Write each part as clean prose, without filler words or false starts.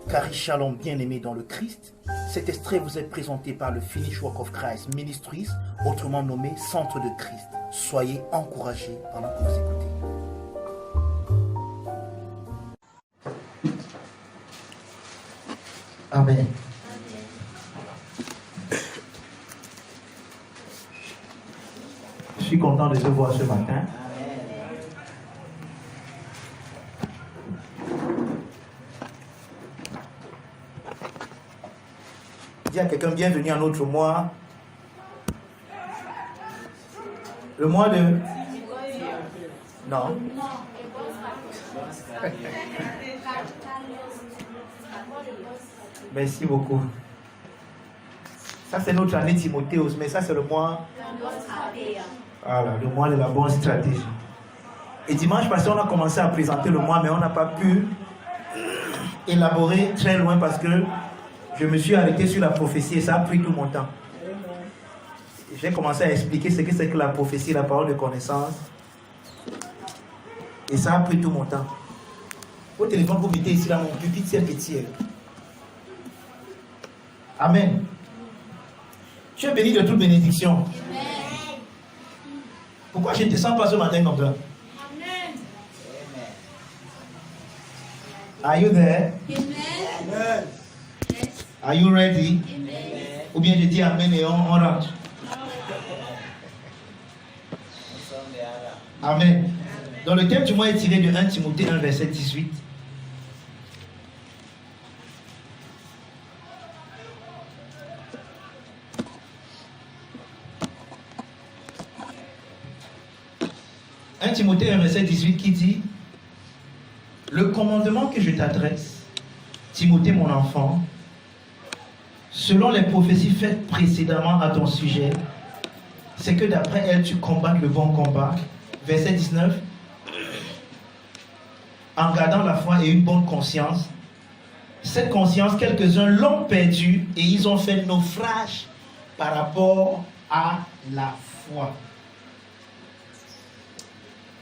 Cari Shalom, bien-aimés dans le Christ, cet extrait vous est présenté par le Finish Work of Christ Ministries, autrement nommé Centre de Christ. Soyez encouragés pendant que vous écoutez. Amen. Je suis content de te voir ce matin. Dis à quelqu'un, bienvenue à notre mois. Le mois de... Non. Merci beaucoup. Ça, c'est notre année Timothée, mais ça, c'est le mois... Voilà, le mois de la bonne stratégie. Et dimanche passé, on a commencé à présenter le mois, mais on n'a pas pu élaborer très loin parce que je me suis arrêté sur la prophétie et ça a pris tout mon temps. J'ai commencé à expliquer ce que c'est que la prophétie, la parole de connaissance. Et ça a pris tout mon temps. Au téléphone, vous mettez ici, là, mon pupitre, c'est petit. Amen. Tu es béni de toute bénédiction. Amen. Pourquoi je ne te sens pas ce matin comme ça? Amen. Are you there? Amen. Are you ready? Amen. Ou bien je dis Amen et on rentre. Amen. Donc le thème du mois est tiré de 1 Timothée 1 verset 18. Timothée 1 verset 18 qui dit: le commandement que je t'adresse, Timothée mon enfant, selon les prophéties faites précédemment à ton sujet, c'est que d'après elles tu combattes le bon combat. Verset 19: en gardant la foi et une bonne conscience. Cette conscience, quelques-uns l'ont perdue et ils ont fait naufrage par rapport à la foi.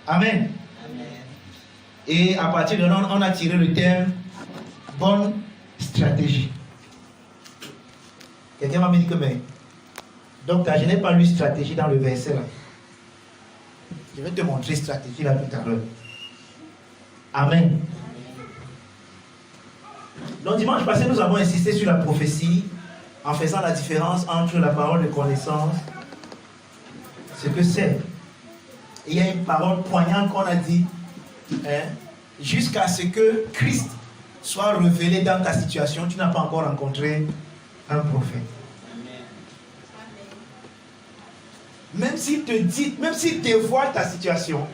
Amen. Amen. Et à partir de là, on a tiré le terme bonne stratégie. Quelqu'un m'a dit que mais. Donc, je n'ai pas lu stratégie dans le verset là. Je vais te montrer stratégie là tout à l'heure. Amen. Donc, dimanche passé, nous avons insisté sur la prophétie en faisant la différence entre la parole de connaissance, ce que c'est. Il y a une parole poignante qu'on a dit, jusqu'à ce que Christ soit révélé dans ta situation, tu n'as pas encore rencontré un prophète. Même s'il te dit, même s'il dévoile ta situation,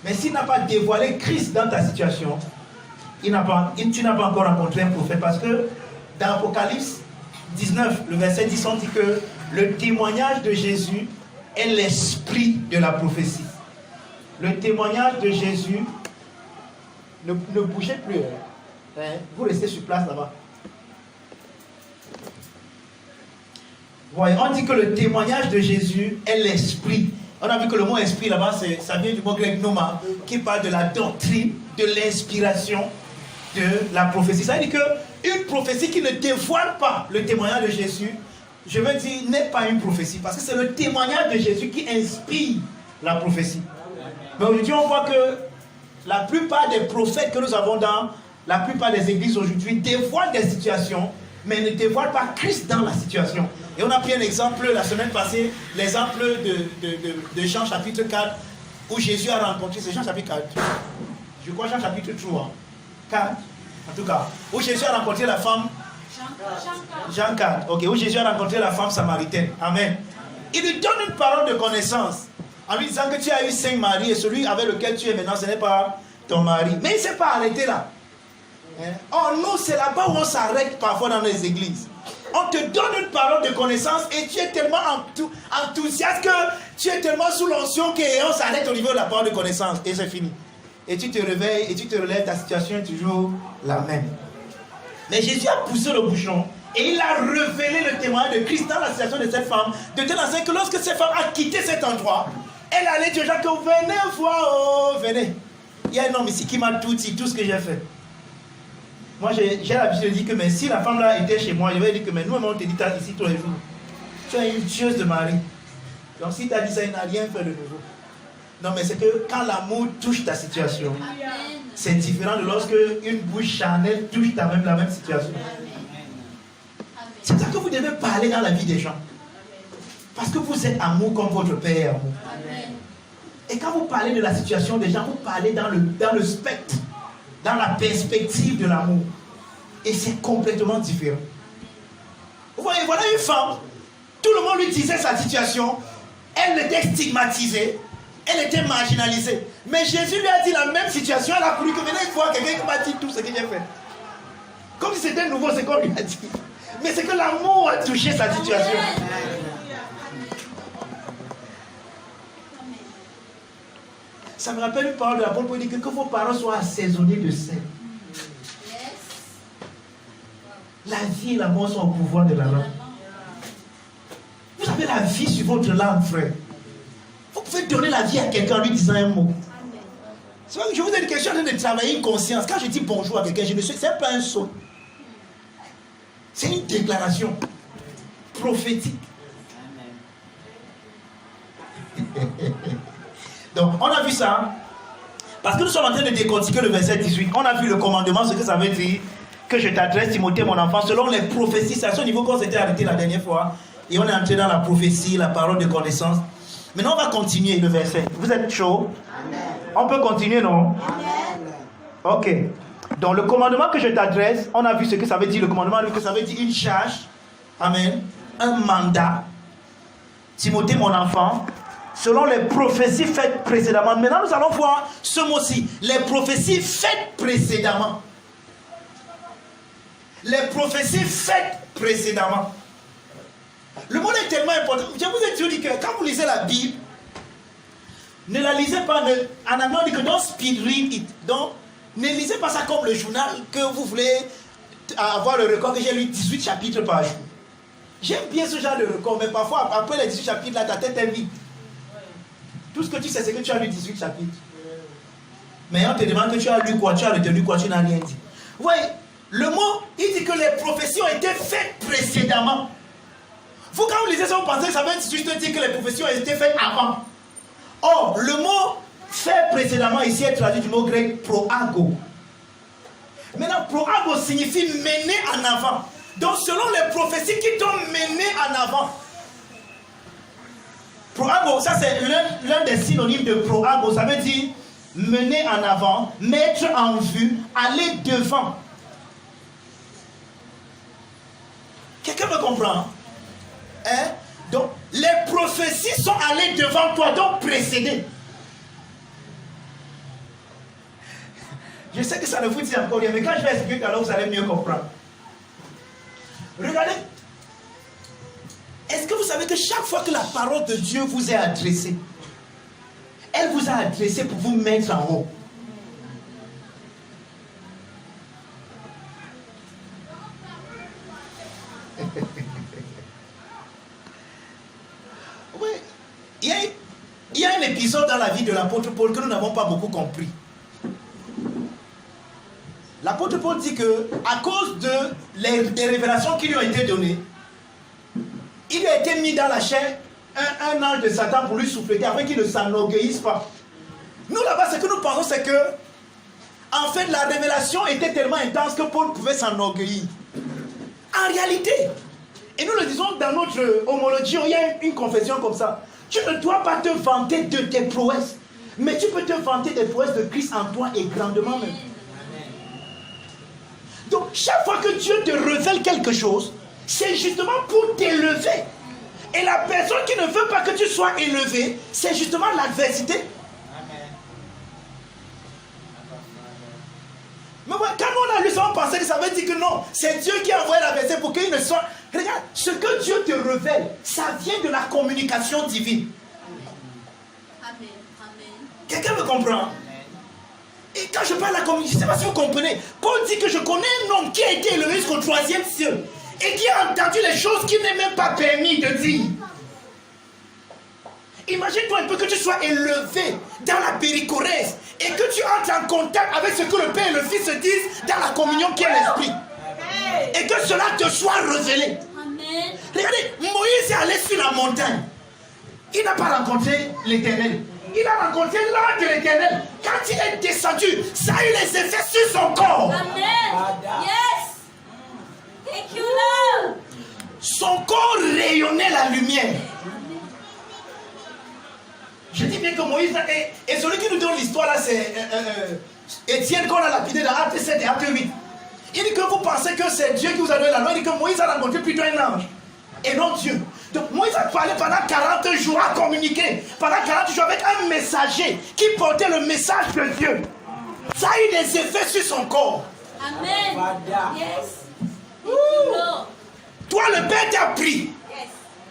mais s'il n'a pas dévoilé Christ dans ta situation, tu n'as pas encore rencontré un prophète. Parce que dans Apocalypse 19, le verset 10, on dit que le témoignage de Jésus est l'esprit de la prophétie. Le témoignage de Jésus, ne bougez plus. Vous restez sur place là-bas. Voyez, on dit que le témoignage de Jésus est l'esprit. On a vu que le mot esprit là-bas, ça vient du mot grec noma, qui parle de la doctrine, de l'inspiration, de la prophétie. Ça veut dire qu'une prophétie qui ne dévoile pas le témoignage de Jésus, je veux dire, n'est pas une prophétie. Parce que c'est le témoignage de Jésus qui inspire la prophétie. Mais aujourd'hui, on voit que la plupart des prophètes que nous avons dans la plupart des églises aujourd'hui dévoilent des situations, mais ne dévoilent pas Christ dans la situation. Et on a pris un exemple la semaine passée, l'exemple de Jean chapitre 4, où Jésus a rencontré, c'est Jean chapitre 4, je crois Jean chapitre 3, 4, en tout cas, où Jésus a rencontré la femme, Jean 4, ok, où Jésus a rencontré la femme samaritaine, amen. Il lui donne une parole de connaissance, en lui disant que tu as eu 5 maris et celui avec lequel tu es maintenant, ce n'est pas ton mari. Mais il ne s'est pas arrêté là. Oh non, c'est là-bas où on s'arrête parfois dans les églises. On te donne une parole de connaissance et tu es tellement enthousiaste que tu es tellement sous l'onction qu'on s'arrête au niveau de la parole de connaissance et c'est fini. Et tu te réveilles et tu te relèves, ta situation est toujours la même. Mais Jésus a poussé le bouchon et il a révélé le témoignage de Christ dans la situation de cette femme, de telle sorte que lorsque cette femme a quitté cet endroit, Elle allait dire aux gens que venez voir, oh, venez. Il y a un homme ici qui m'a tout dit, tout ce que j'ai fait. Moi, j'ai l'habitude de dire que mais si la femme là était chez moi, je vais dire que mais nous, on te dit ici tous les jours. Tu es une tueuse de mari. Donc si tu as dit ça, il n'a rien fait de nouveau. Non, mais c'est que quand l'amour touche ta situation, c'est différent de lorsque une bouche charnelle touche la même situation. C'est ça que vous devez parler dans la vie des gens. Parce que vous êtes amour comme votre Père est amour. Et quand vous parlez de la situation des gens, vous parlez dans le spectre, dans la perspective de l'amour. Et c'est complètement différent. Vous voyez, voilà une femme. Tout le monde lui disait sa situation. Elle était stigmatisée. Elle était marginalisée. Mais Jésus lui a dit la même situation. Elle a voulu que venez voir quelqu'un qui m'a dit tout ce que j'ai fait. Comme si c'était nouveau ce qu'on lui a dit. Mais c'est que l'amour a touché sa situation. Ça me rappelle une parole de l'apôtre pour dire que vos paroles soient assaisonnées de sel. La vie et la mort sont au pouvoir de la langue. Vous avez la vie sur votre langue, frère. Vous pouvez donner la vie à quelqu'un en lui disant un mot. C'est vrai que je vous ai dit que je suis en train de travailler une conscience. Quand je dis bonjour à quelqu'un, c'est pas un saut. C'est une déclaration prophétique. Donc, on a vu ça. Parce que nous sommes en train de décortiquer le verset 18. On a vu le commandement, ce que ça veut dire. Que je t'adresse, Timothée, mon enfant, selon les prophéties. C'est à ce niveau qu'on s'était arrêté la dernière fois. Et on est entré dans la prophétie, la parole de connaissance. Maintenant, on va continuer le verset. Vous êtes chaud? Amen. On peut continuer, non? Amen. Ok. Donc, le commandement que je t'adresse, on a vu ce que ça veut dire. Le commandement, que ça veut dire une charge. Amen. Un mandat. Timothée, mon enfant, selon les prophéties faites précédemment. Maintenant, nous allons voir ce mot-ci. Les prophéties faites précédemment. Les prophéties faites précédemment. Le mot est tellement important. Je vous ai dit que quand vous lisez la Bible, ne la lisez pas. En anglais, on dit que don't speed read it. Donc, ne lisez pas ça comme le journal que vous voulez avoir le record que j'ai lu 18 chapitres par jour. J'aime bien ce genre de record, mais parfois, après les 18 chapitres, là, ta tête est vide. Tout ce que tu sais, c'est que tu as lu 18 chapitres. Mais on te demande que tu as lu quoi, tu as retenu quoi, tu n'as rien dit. Vous voyez, le mot, il dit que les prophéties ont été faites précédemment. Vous, quand vous lisez ça, vous pensez que ça veut juste dire que les prophéties ont été faites avant. Or, le mot fait précédemment ici est traduit du mot grec proago. Maintenant, proago signifie mener en avant. Donc, selon les prophéties qui t'ont mené en avant. Proago, ça c'est l'un des synonymes de proago. Ça veut dire mener en avant, mettre en vue, aller devant. Quelqu'un me comprend? Hein? Donc, les prophéties sont allées devant toi, donc précédées. Je sais que ça ne vous dit encore rien, mais quand je vais expliquer, alors vous allez mieux comprendre. Regardez. Est-ce que vous savez que chaque fois que la parole de Dieu vous est adressée, elle vous a adressé pour vous mettre en haut? Oui, il y a un épisode dans la vie de l'apôtre Paul que nous n'avons pas beaucoup compris. L'apôtre Paul dit que à cause des révélations qui lui ont été données, il a été mis dans la chair un ange de Satan pour lui souffler afin qu'il ne s'enorgueillisse pas. Nous là-bas, ce que nous pensons, c'est que en fait, la révélation était tellement intense que Paul pouvait s'enorgueillir. En réalité, et nous le disons dans notre homologie, il y a une confession comme ça. Tu ne dois pas te vanter de tes prouesses, mais tu peux te vanter des prouesses de Christ en toi et grandement même. Donc, chaque fois que Dieu te révèle quelque chose, c'est justement pour t'élever. Et la personne qui ne veut pas que tu sois élevé, c'est justement l'adversité. Mais quand on a lu ça, on pensait que ça veut dire que non, c'est Dieu qui a envoyé l'adversité pour qu'il ne soit... Regarde, ce que Dieu te révèle, ça vient de la communication divine. Amen. Quelqu'un me comprend? Et quand je parle de la communication, je ne sais pas si vous comprenez. Paul dit que je connais un homme qui a été élevé jusqu'au 3e ciel et qui a entendu les choses qu'il n'est même pas permis de dire. Imagine-toi un peu que tu sois élevé dans la péricorèse et que tu entres en contact avec ce que le Père et le Fils se disent dans la communion qui est l'Esprit. Et que cela te soit révélé. Amen. Regardez, Moïse est allé sur la montagne. Il n'a pas rencontré l'Éternel. Il a rencontré l'ange de l'Éternel. Quand il est descendu, ça a eu les effets sur son corps. Amen. Yes. Thank you, Lord. Son corps rayonnait la lumière. Je dis bien que Moïse, et celui qui nous donne l'histoire là, c'est Étienne qu'on a lapidé dans Acte 7 et Acte 8. Il dit que vous pensez que c'est Dieu qui vous a donné la loi. Il dit que Moïse a rencontré plutôt un ange et non Dieu. Donc Moïse a parlé pendant 40 jours, a communiqué pendant 40 jours avec un messager qui portait le message de Dieu. Ça a eu des effets sur son corps. Amen. Yes. Toi, le Père t'a pris. Yes.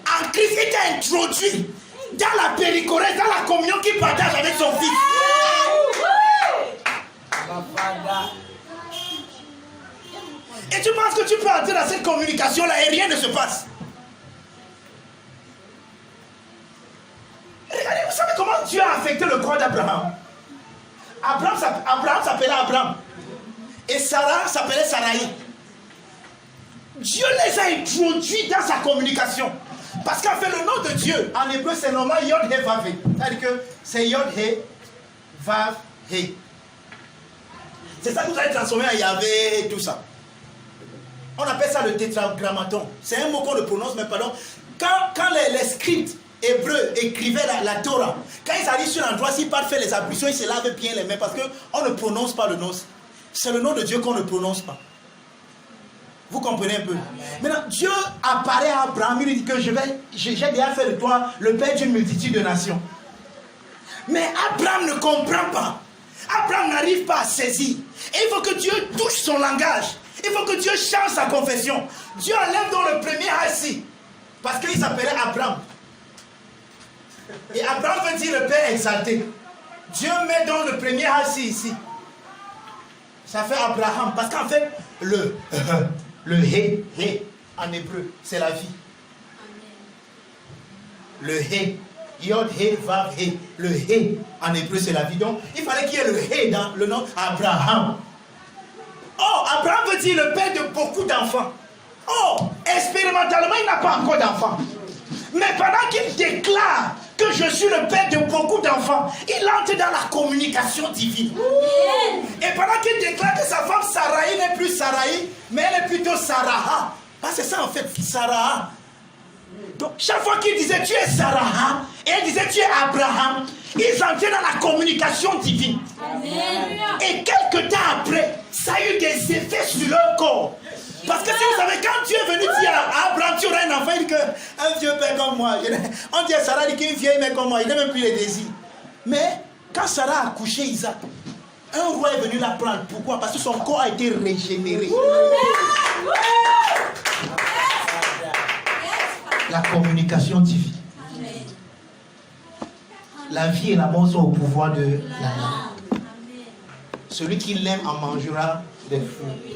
En Christ, il t'a introduit dans la péricorèse, dans la communion qu'il partage avec son Fils. Et tu penses que tu peux entrer dans cette communication-là et rien ne se passe. Regardez, vous savez comment Dieu a affecté le corps d'Abraham. Abraham s'appelait Abraham. Et Sarah s'appelait Sarai. Dieu les a introduits dans sa communication. Parce qu'en fait, le nom de Dieu, en hébreu, c'est normal Yod He Vav He. C'est-à-dire que c'est Yod He Vav He. C'est ça que vous allez transformer en Yahvé et tout ça. On appelle ça le tétragrammaton. C'est un mot qu'on ne prononce même pas. Donc, quand les scripts hébreux écrivaient la Torah, quand ils arrivent sur l'endroit, s'ils partent faire les ablutions, ils se lavent bien les mains parce qu'on ne prononce pas le nom. C'est le nom de Dieu qu'on ne prononce pas. Vous comprenez un peu? Amen. Maintenant, Dieu apparaît à Abraham, il lui dit que j'ai déjà fait de toi le père d'une multitude de nations. Mais Abraham ne comprend pas. Abraham n'arrive pas à saisir. Et il faut que Dieu touche son langage. Il faut que Dieu change sa confession. Dieu enlève dans le premier assis. Parce qu'il s'appelait Abraham. Et Abraham veut dire le père exalté. Dieu met dans le premier assis ici. Ça fait Abraham. Parce qu'en fait, le He en hébreu, c'est la vie. Le He, Yod He Vav He. Le He en hébreu, c'est la vie. Donc, il fallait qu'il y ait le He dans le nom Abraham. Oh, Abraham veut dire le père de beaucoup d'enfants. Oh, expérimentalement, il n'a pas encore d'enfants. Mais pendant qu'il déclare que je suis le père de beaucoup d'enfants, il entre dans la communication divine. Et pendant qu'il déclare que sa femme Sarai n'est plus Sarai, mais elle est plutôt Sarah. Ah, c'est ça en fait, Sarah. Donc chaque fois qu'il disait tu es Sarah, et elle disait tu es Abraham, ils entraient dans la communication divine. Et quelques temps après, ça a eu des effets sur leur corps. Parce que si vous savez, quand Dieu est venu dire à Abraham, tu auras un enfant, il dit qu'un vieux père comme moi, on dit à Sarah, il dit qu'une vieille mère comme moi, il n'a même plus les désirs. Mais quand Sarah a accouché Isaac, un roi est venu la prendre. Pourquoi? Parce que son corps a été régénéré. La communication divine. La vie et la mort sont au pouvoir de la langue. Celui qui l'aime en mangera des fruits.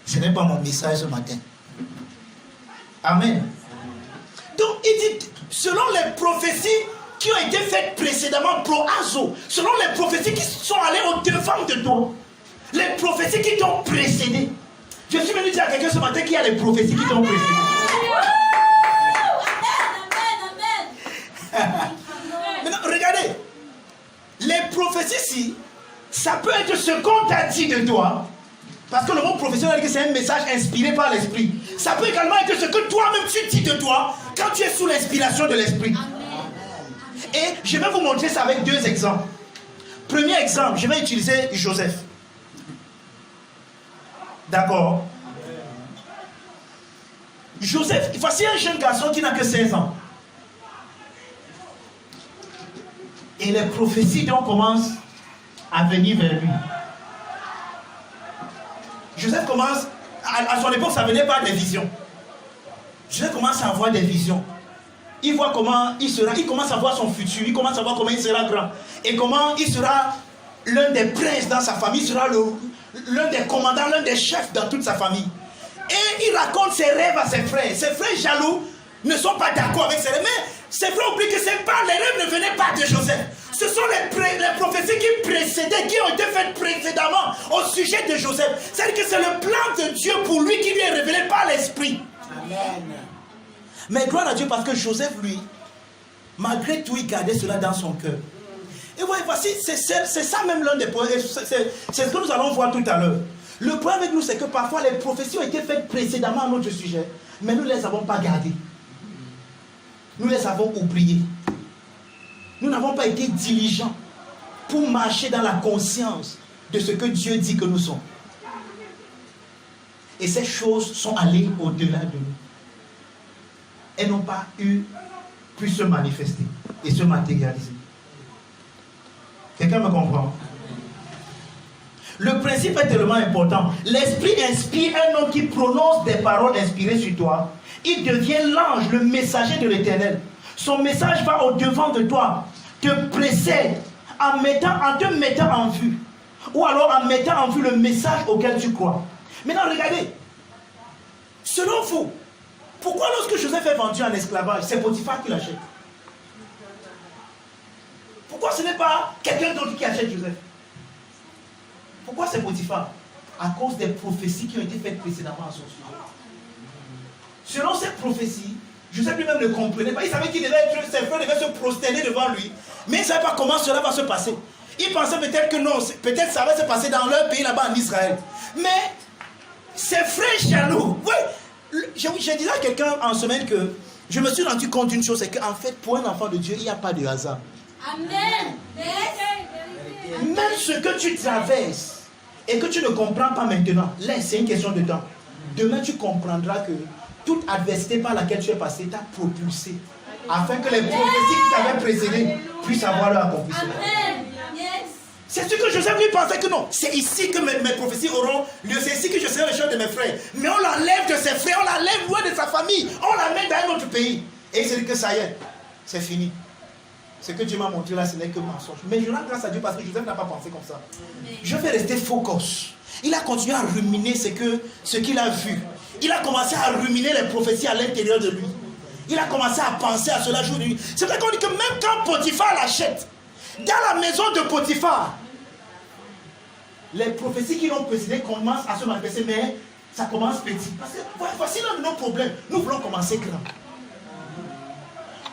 Ce n'est pas mon message ce matin. Amen. Donc il dit, selon les prophéties qui ont été faites précédemment pro azo, selon les prophéties qui sont allées au devant de toi, les prophéties qui t'ont précédé. Je suis venu dire à quelqu'un ce matin qu'il y a les prophéties qui t'ont précédé. Maintenant, regardez, les prophéties, ça peut être ce qu'on t'a dit de toi. Parce que le mot professionnel, c'est un message inspiré par l'esprit. Ça peut également être ce que toi-même tu dis de toi quand tu es sous l'inspiration de l'esprit. Et je vais vous montrer ça avec deux exemples. Premier exemple, je vais utiliser Joseph. D'accord? Joseph, voici un jeune garçon qui n'a que 16 ans. Et les prophéties donc commencent à venir vers lui. Joseph commence, à son époque, ça venait par des visions. Joseph commence à avoir des visions. Il voit comment il sera, il commence à voir son futur, il commence à voir comment il sera grand. Et comment il sera l'un des princes dans sa famille, il sera l'un des commandants, l'un des chefs dans toute sa famille. Et il raconte ses rêves à ses frères. Ses frères jaloux ne sont pas d'accord avec ses rêves. Mais ses frères oublient que les rêves ne venaient pas de Joseph. Ce sont les prophéties qui précédaient, qui ont été faites précédemment au sujet de Joseph. C'est-à-dire que c'est le plan de Dieu pour lui qui lui est révélé par l'Esprit. Amen. Mais gloire à Dieu parce que Joseph, lui, malgré tout, il gardait cela dans son cœur. Et voici, c'est ça même l'un des problèmes. C'est ce que nous allons voir tout à l'heure. Le problème avec nous, c'est que parfois les prophéties ont été faites précédemment à notre sujet, mais nous ne les avons pas gardées. Nous les avons oubliées. Nous n'avons pas été diligents pour marcher dans la conscience de ce que Dieu dit que nous sommes. Et ces choses sont allées au-delà de nous. Elles n'ont pas pu se manifester et se matérialiser. Quelqu'un me comprend? Le principe est tellement important. L'Esprit inspire un homme qui prononce des paroles inspirées sur toi. Il devient l'ange, le messager de l'Éternel. Son message va au-devant de toi, te précède en te mettant en vue. Ou alors en mettant en vue le message auquel tu crois. Maintenant, regardez. Selon vous, pourquoi lorsque Joseph est vendu en esclavage, c'est Potiphar qui l'achète? Pourquoi ce n'est pas quelqu'un d'autre qui achète Joseph? Pourquoi c'est Potiphar? À cause des prophéties qui ont été faites précédemment à son sujet. Selon ces prophéties, Joseph lui-même ne comprenait pas. Il savait qu'il ses frères devaient se prosterner devant lui. Mais il ne savait pas comment cela va se passer. Il pensait peut-être que non, peut-être ça va se passer dans leur pays là-bas en Israël. Mais ses frères jaloux. Oui, je disais à quelqu'un en semaine que je me suis rendu compte d'une chose, c'est qu'en fait, pour un enfant de Dieu, il n'y a pas de hasard. Amen. Même ce que tu traverses et que tu ne comprends pas maintenant, là c'est une question de temps. Demain tu comprendras que toute adversité par laquelle tu es passé t'a propulsé afin que les prophéties qui t'avaient précédé puissent avoir leur accomplissement. C'est ce que Joseph lui pensait que non, c'est ici que mes prophéties auront lieu, c'est ici que je serai le chef de mes frères. Mais on l'enlève de ses frères, on l'enlève loin de sa famille, on l'amène dans un autre pays. Et il se dit que ça y est, c'est fini. Ce que Dieu m'a montré là, ce n'est que mensonge. Mais je rends grâce à Dieu parce que Joseph n'a pas pensé comme ça. Je vais rester focus. Il a continué à ruminer ce qu'il a vu. Il a commencé à ruminer les prophéties à l'intérieur de lui. Il a commencé à penser à cela jour et nuit. C'est vrai qu'on dit que même quand Potiphar l'achète, dans la maison de Potiphar, les prophéties qui l'ont précédé commencent à se manifester, mais ça commence petit. Parce que voici l'un de nos problèmes. Nous voulons commencer grand.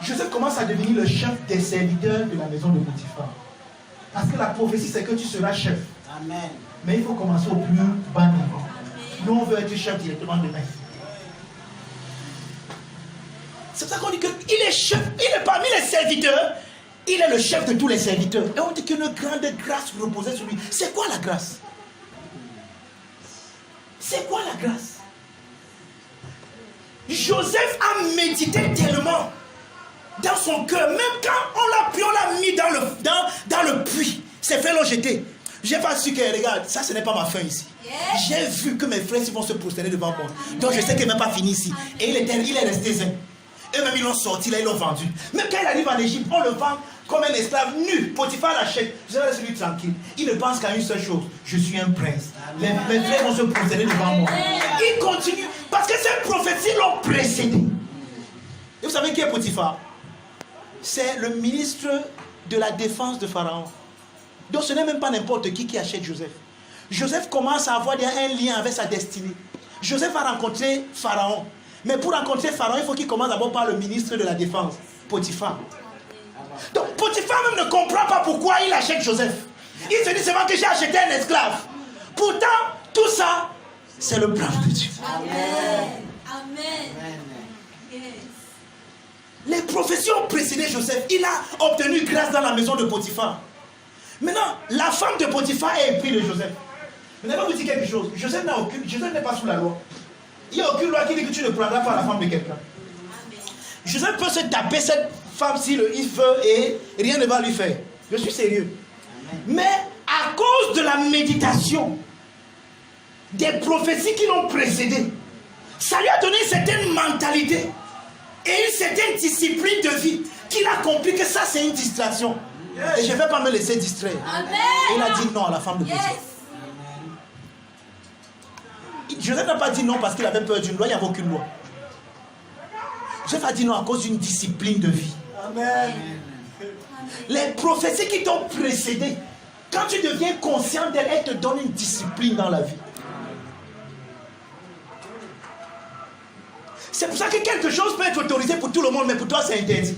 Joseph commence à devenir le chef des serviteurs de la maison de Potiphar. Parce que la prophétie, c'est que tu seras chef. Amen. Mais il faut commencer au plus bas niveau. Nous, on veut être chef directement demain. C'est pour ça qu'on dit qu'il est chef. Il est parmi les serviteurs. Il est le chef de tous les serviteurs. Et on dit qu'une grande grâce reposait sur lui. C'est quoi la grâce? C'est quoi la grâce? Joseph a médité tellement dans son cœur, même quand on l'a mis dans le puits, ses frères l'ont jeté. J'ai pas su que, regarde, ça ce n'est pas ma fin ici. J'ai vu que mes frères vont se prosterner devant moi. Donc je sais qu'il n'est pas fini ici. Et il est resté zen. Eux-mêmes ils l'ont sorti, là ils l'ont vendu. Même quand il arrive en Égypte, on le vend comme un esclave nu. Potiphar l'achète. Je laisse lui tranquille. Il ne pense qu'à une seule chose. Je suis un prince. Mes frères vont se prosterner devant moi. Il continue. Parce que ces prophéties l'ont précédé. Et vous savez qui est Potiphar? C'est le ministre de la défense de Pharaon. Donc ce n'est même pas n'importe qui achète Joseph. Joseph commence à avoir un lien avec sa destinée. Joseph va rencontrer Pharaon. Mais pour rencontrer Pharaon, il faut qu'il commence d'abord par le ministre de la défense, Potiphar. Donc Potiphar même ne comprend pas pourquoi il achète Joseph. Il se dit seulement que j'ai acheté un esclave. Pourtant, tout ça, c'est le plan de Dieu. Amen. Amen. Yes. Les prophéties ont précédé Joseph. Il a obtenu grâce dans la maison de Potiphar. Maintenant, la femme de Potiphar a épris de Joseph. Maintenant, je vais vous dire quelque chose. Joseph n'est pas sous la loi. Il n'y a aucune loi qui dit que tu ne prendras pas la femme de quelqu'un. Joseph peut se taper cette femme s'il veut et rien ne va lui faire. Je suis sérieux. Mais à cause de la méditation, des prophéties qui l'ont précédé, ça lui a donné une certaine mentalité et une certaine discipline de vie qu'il a compris que ça c'est une distraction. Et je ne vais pas me laisser distraire. Amen. Et il a dit non à la femme de Potiphar. Joseph n'a pas dit non parce qu'il avait peur d'une loi, il n'y avait aucune loi. Joseph a dit non à cause d'une discipline de vie. Amen. Les prophéties qui t'ont précédé, quand tu deviens conscient d'elles, elles te donnent une discipline dans la vie. C'est pour ça que quelque chose peut être autorisé pour tout le monde, mais pour toi c'est interdit.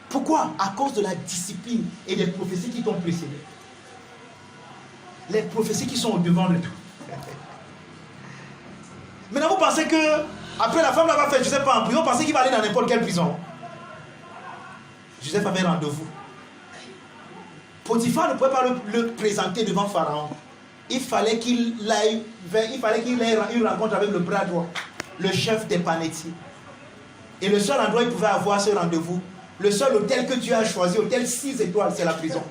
Pourquoi? À cause de la discipline et des prophéties qui t'ont précédé. Les prophéties qui sont au devant de tout. Maintenant vous pensez que après la femme là-bas fait Joseph pas en prison, vous pensez qu'il va aller dans n'importe quelle prison. Joseph avait rendez-vous. Potiphar ne pouvait pas le présenter devant Pharaon. Il fallait qu'il ait une rencontre avec le bras droit, le chef des panetiers. Et le seul endroit où il pouvait avoir ce rendez-vous, le seul hôtel que tu as choisi, hôtel 6 étoiles, c'est la prison.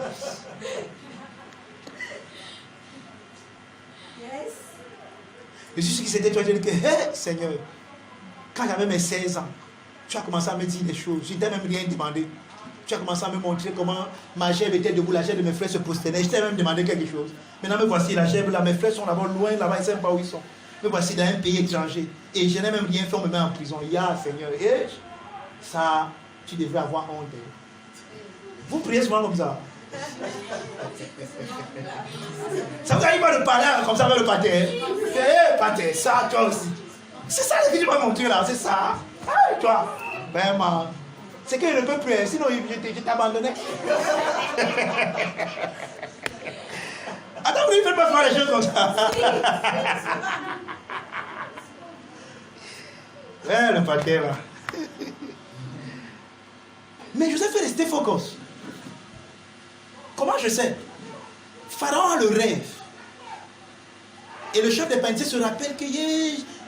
Yes. Et c'est ce qui s'était toi, tu as dit que, hey, Seigneur, quand j'avais mes 16 ans, tu as commencé à me dire des choses, je ne t'ai même rien demandé. Tu as commencé à me montrer comment ma chèvre était debout, la chèvre de mes frères se prosternait. Je t'ai même demandé quelque chose. Maintenant, me voici la chèvre là, mes frères sont là-bas, loin, là-bas, ils ne savent pas où ils sont. Me voici dans un pays étranger. Et je n'ai même rien fait, on me met en prison. Ya, Seigneur, et ça, tu devrais avoir honte. Vous priez souvent comme ça. Ça vous arrive pas de parler comme ça avec le pater. Eh, pater, ça, toi aussi. C'est ça que tu m'as montré là, c'est ça. Ah, toi, vraiment. C'est qu'il ne peut plus, sinon je t'abandonnais. Attends, vous ne faites pas faire les choses comme ça. Ouais, le paquet là. Mais Joseph est resté focus. Comment je sais? Pharaon a le rêve. Et le chef des panetiers se rappelle que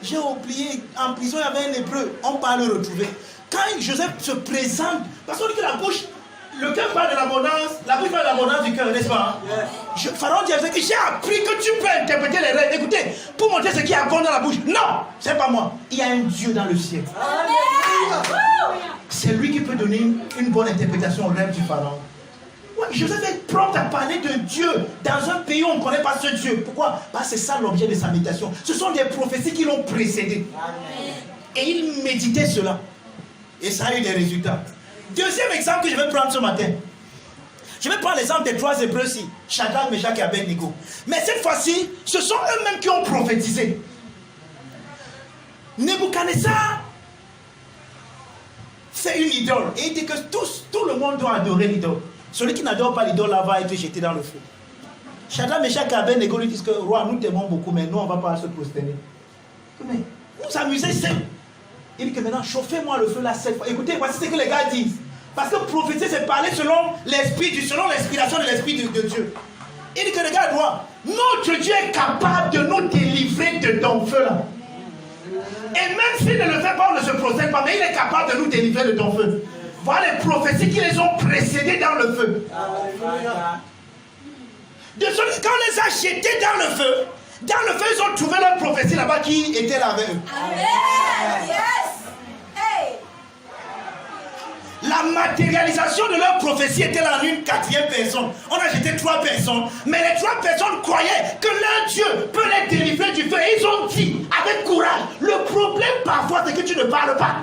j'ai oublié, en prison il y avait un hébreu, on part le retrouver. Quand Joseph se présente, parce qu'on dit que la bouche, le cœur parle de l'abondance, la bouche parle de l'abondance du cœur, n'est-ce pas? Yes. Pharaon dit que j'ai appris que tu peux interpréter les rêves. Écoutez, pour montrer ce qui est abondant dans la bouche. Non, c'est pas moi. Il y a un Dieu dans le ciel. C'est lui qui peut donner une bonne interprétation au rêve du Pharaon. Ouais, Joseph est prompt à parler de Dieu dans un pays où on ne connaît pas ce Dieu. Pourquoi? Parce que c'est ça l'objet de sa méditation. Ce sont des prophéties qui l'ont précédé. Amen. Et il méditait cela. Et ça a eu des résultats. Deuxième exemple que je vais prendre ce matin. Je vais prendre l'exemple des 3 hébreux-ci. Shadrach, Meshach et Abednego. Mais cette fois-ci, ce sont eux-mêmes qui ont prophétisé. Nebuchadnezzar fait une idole. Et il dit que tout le monde doit adorer l'idole. Celui qui n'adore pas l'idole là va être jeté dans le feu. Shadrach, Meshach et Abednego lui disent que roi, nous t'aimons beaucoup, mais nous on ne va pas se prosterner. Mais vous amusez, c'est. Il dit que maintenant, chauffez-moi le feu là cette fois. Écoutez, voici ce que les gars disent. Parce que prophétiser, c'est parler selon l'inspiration de l'Esprit de Dieu. Il dit que les gars doivent. Notre Dieu est capable de nous délivrer de ton feu là. Et même s'il ne le fait pas, on ne se prosterne pas, mais il est capable de nous délivrer de ton feu. Voilà les prophéties qui les ont précédés dans le feu. De sorte que quand on les a jetés dans le feu, ils ont trouvé leur prophétie là-bas qui était là avec eux. Amen. Yes. Hey. La matérialisation de leur prophétie était là en une 4e personne. On a jeté 3 personnes, mais les 3 personnes croyaient que leur Dieu peut les délivrer du feu. Et ils ont dit avec courage. Le problème parfois c'est que tu ne parles pas.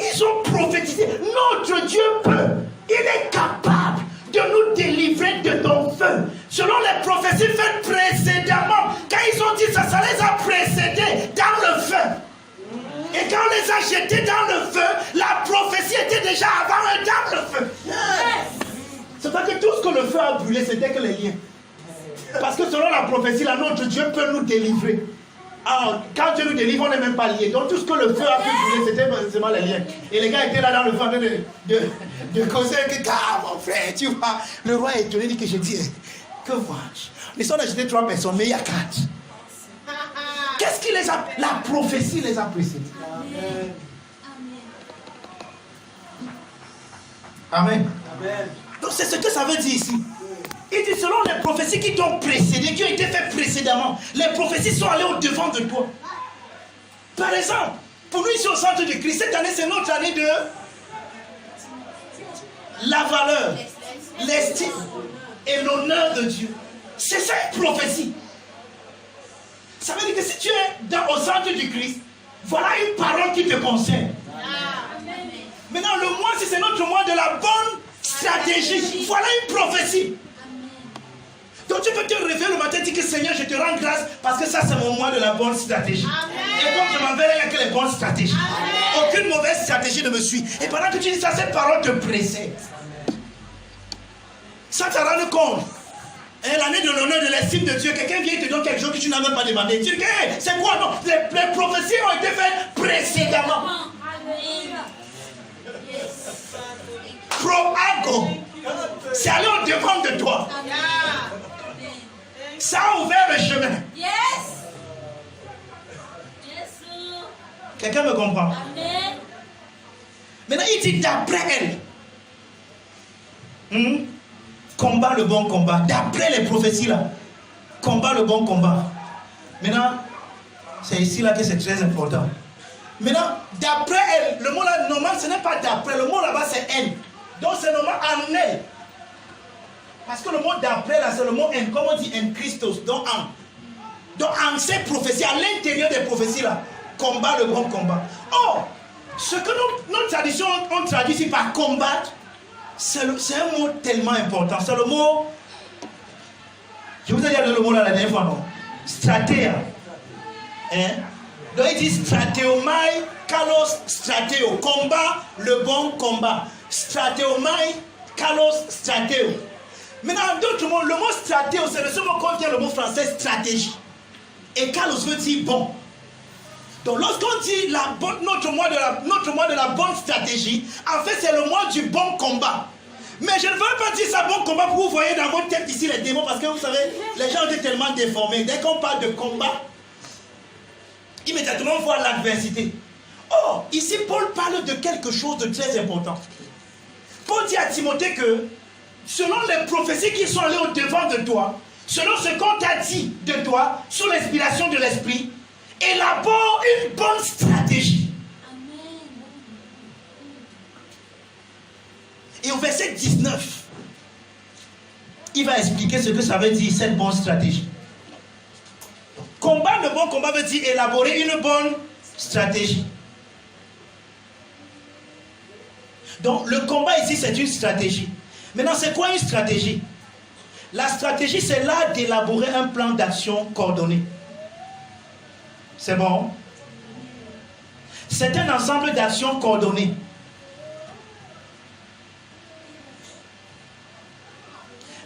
Ils ont prophétisé. Notre Dieu peut. Il est capable de nous délivrer de ton feu. Selon les prophéties faites précédemment, quand ils ont dit ça, ça les a précédés dans le feu. Et quand on les a jetés dans le feu, la prophétie était déjà avant eux dans le feu. C'est pas que tout ce que le feu a brûlé, c'était que les liens. Parce que selon la prophétie, là, notre Dieu peut nous délivrer. Alors, quand Dieu nous délivre, on n'est même pas liés. Donc tout ce que le feu a pu brûler, c'était seulement les liens. Et les gars étaient là dans le feu en train de causer que, ah mon frère, tu vois, le roi est étonné, dit que j'ai dit, que vois-je? Les on a jeté 3 personnes, mais il y a 4. Qu'est-ce qui les a... La prophétie les a précédés. Amen. Amen. Donc c'est ce que ça veut dire ici. Il dit selon les prophéties qui t'ont précédé, qui ont été faites précédemment, les prophéties sont allées au devant de toi. Par exemple, pour nous ici au centre de Christ, cette année c'est notre année de la valeur. l'estime et l'honneur de Dieu. C'est ça une prophétie. Ça veut dire que si tu es au centre du Christ, voilà une parole qui te concerne. Maintenant, le mois, si c'est notre mois de la bonne stratégie, voilà une prophétie. Donc tu peux te réveiller le matin et dire que Seigneur, je te rends grâce parce que ça c'est mon mois de la bonne stratégie. Et comme je m'en vais, il n'y a que les bonnes stratégies. Aucune mauvaise stratégie ne me suit. Et pendant que tu dis ça, cette parole te précède. Ça te rend compte. Et l'année de l'honneur de l'estime de Dieu, quelqu'un vient et te donne quelque chose que tu n'as même pas demandé. Tu dis, hey, c'est quoi? Non, les prophéties ont été faites précédemment. Proago. C'est aller au devant de toi. Ça a ouvert le chemin. Quelqu'un me comprend? Maintenant, il dit d'après elle. Combat le bon combat. D'après les prophéties là. Combat le bon combat. Maintenant, c'est ici là que c'est très important. Maintenant, d'après elle, le mot là, normal, ce n'est pas d'après. Le mot là-bas, c'est elle. Donc, c'est normal en elle. Parce que le mot d'après là, c'est le mot en. Comme on dit en Christos. Donc, en. Donc, en ces prophéties, à l'intérieur des prophéties là, combat le bon combat. Or, ce que nos traditions ont traduit ici par combattre, c'est un mot tellement important. C'est le mot. Je vous ai dit le mot là la dernière fois, non? Stratéa. Hein? Donc il dit stratéomai, kalos, stratéo. Combat, le bon combat. Stratéomai, kalos, stratéo. Maintenant, en d'autres mots, le mot stratéo, c'est le seul mot qu'on vient le mot français stratégie. Et kalos veut dire bon. Donc lorsqu'on dit notre mois de la bonne stratégie, en fait c'est le mois du bon combat. Mais je ne veux pas dire ça bon combat pour que vous voyez dans votre tête ici les démons, parce que vous savez, les gens ont été tellement déformés. Dès qu'on parle de combat, immédiatement on voit l'adversité. Or, ici Paul parle de quelque chose de très important. Paul dit à Timothée que selon les prophéties qui sont allées au devant de toi, selon ce qu'on t'a dit de toi, sous l'inspiration de l'esprit, élabore une bonne stratégie. Amen. Et au verset 19, il va expliquer ce que ça veut dire, cette bonne stratégie. Combattre le bon combat veut dire élaborer une bonne stratégie. Donc le combat ici, c'est une stratégie. Maintenant, c'est quoi une stratégie? La stratégie, c'est l'art d'élaborer un plan d'action coordonné. C'est bon? C'est un ensemble d'actions coordonnées.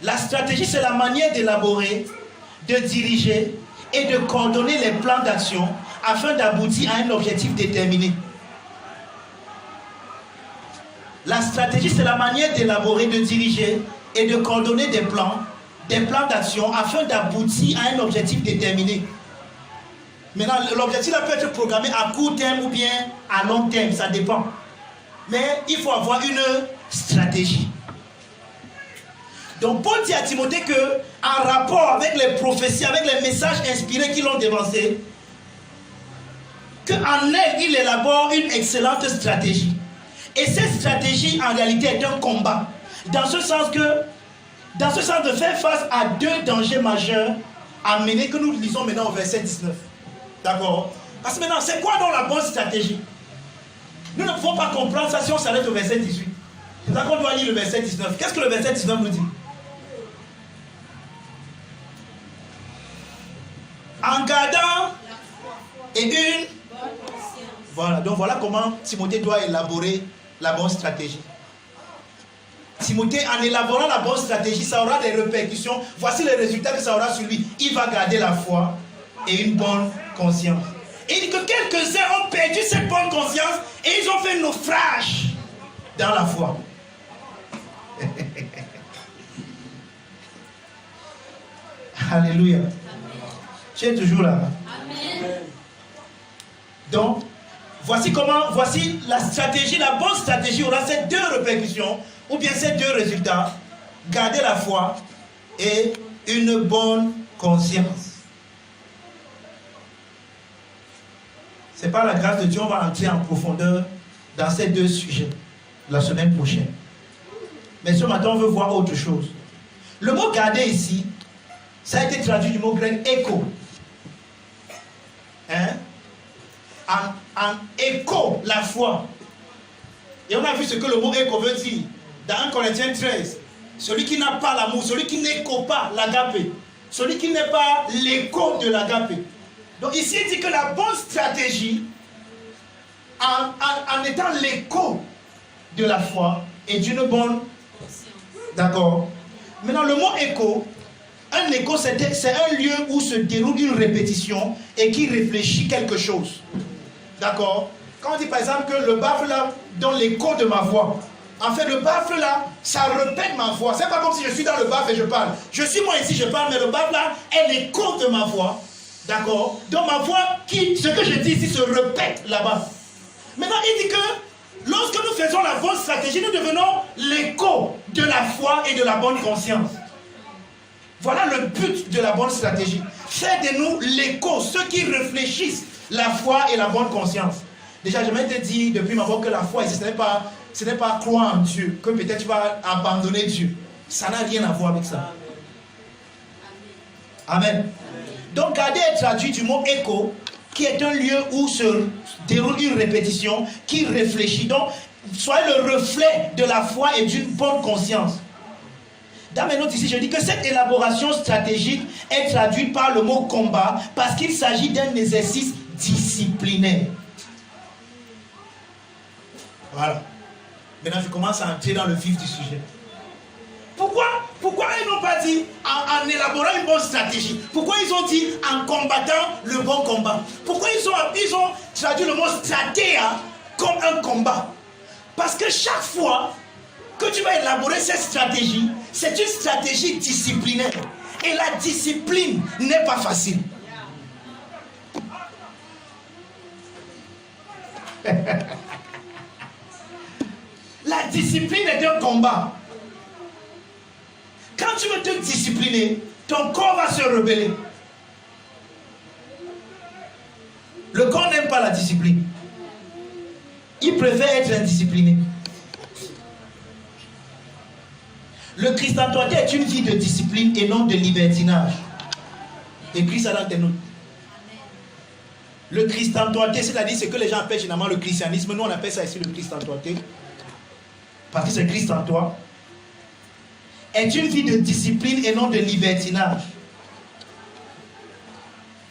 La stratégie, c'est la manière d'élaborer, de diriger et de coordonner les plans d'action afin d'aboutir à un objectif déterminé. La stratégie, c'est la manière d'élaborer, de diriger et de coordonner des plans d'action afin d'aboutir à un objectif déterminé. Maintenant, l'objectif peut être programmé à court terme ou bien à long terme, ça dépend. Mais il faut avoir une stratégie. Donc Paul dit à Timothée que, en rapport avec les prophéties, avec les messages inspirés qui l'ont dévancé, qu'en elle, il élabore une excellente stratégie. Et cette stratégie, en réalité, est un combat. Dans ce sens de faire face à deux dangers majeurs amenés que nous lisons maintenant au verset 19. D'accord? Parce que maintenant, c'est quoi donc la bonne stratégie? Nous ne pouvons pas comprendre ça si on s'arrête au verset 18. C'est ça qu'on doit lire le verset 19. Qu'est-ce que le verset 19 nous dit? En gardant et une... Voilà, donc voilà comment Timothée doit élaborer la bonne stratégie. Timothée, en élaborant la bonne stratégie, ça aura des répercussions. Voici les résultats que ça aura sur lui. Il va garder la foi et une bonne conscience. Et il dit que quelques-uns ont perdu cette bonne conscience et ils ont fait naufrage dans la foi. Alléluia. Tu es toujours là. Amen. Donc, voici la stratégie, la bonne stratégie aura ces deux répercussions, ou bien ces deux résultats. Garder la foi et une bonne conscience. C'est par la grâce de Dieu, on va entrer en profondeur dans ces deux sujets la semaine prochaine. Mais ce matin, on veut voir autre chose. Le mot garder ici, ça a été traduit du mot grec écho. Hein? En écho, la foi. Et on a vu ce que le mot écho veut dire. Dans 1 Corinthiens 13, celui qui n'a pas l'amour, celui qui n'écho pas l'agapé, celui qui n'est pas l'écho de l'agapé. Donc ici, il dit que la bonne stratégie, en étant l'écho de la foi, est d'une bonne... D'accord. Maintenant, le mot écho, un écho, c'est un lieu où se déroule une répétition et qui réfléchit quelque chose. D'accord. Quand on dit par exemple que le baffle là donne l'écho de ma voix, en fait le baffle là, ça répète ma voix. C'est pas comme si je suis dans le baffle et je parle. Je suis moi ici, je parle, mais le baffle là est l'écho de ma voix. D'accord. Donc ma voix, ce que je dis ici se répète là-bas. Maintenant il dit que lorsque nous faisons la bonne stratégie, nous devenons l'écho de la foi et de la bonne conscience. Voilà le but de la bonne stratégie. Faire de nous l'écho, ceux qui réfléchissent la foi et la bonne conscience. Déjà, je m'étais dit depuis ma voix que la foi ici, ce n'est pas croire en Dieu, que peut-être tu vas abandonner Dieu. Ça n'a rien à voir avec ça. Amen. Donc, garder est traduit du mot écho, qui est un lieu où se déroule une répétition, qui réfléchit. Donc, soyez le reflet de la foi et d'une bonne conscience. Dans mes notes ici, je dis que cette élaboration stratégique est traduite par le mot combat parce qu'il s'agit d'un exercice disciplinaire. Voilà. Maintenant, je commence à entrer dans le vif du sujet. Pourquoi ils n'ont pas dit en élaborant une bonne stratégie? Pourquoi ils ont dit en combattant le bon combat? Pourquoi ils ont traduit le mot stratéa comme un combat? Parce que chaque fois que tu vas élaborer cette stratégie, c'est une stratégie disciplinaire. Et la discipline n'est pas facile. La discipline est un combat. Quand tu veux te discipliner, ton corps va se rebeller. Le corps n'aime pas la discipline. Il préfère être indiscipliné. Le christianité est une vie de discipline et non de libertinage. Écris ça dans tes notes. Le christianité, c'est-à-dire ce que les gens appellent généralement le christianisme. Nous, on appelle ça ici le christianité. Parce que c'est Christ en toi. Est une vie de discipline et non de libertinage.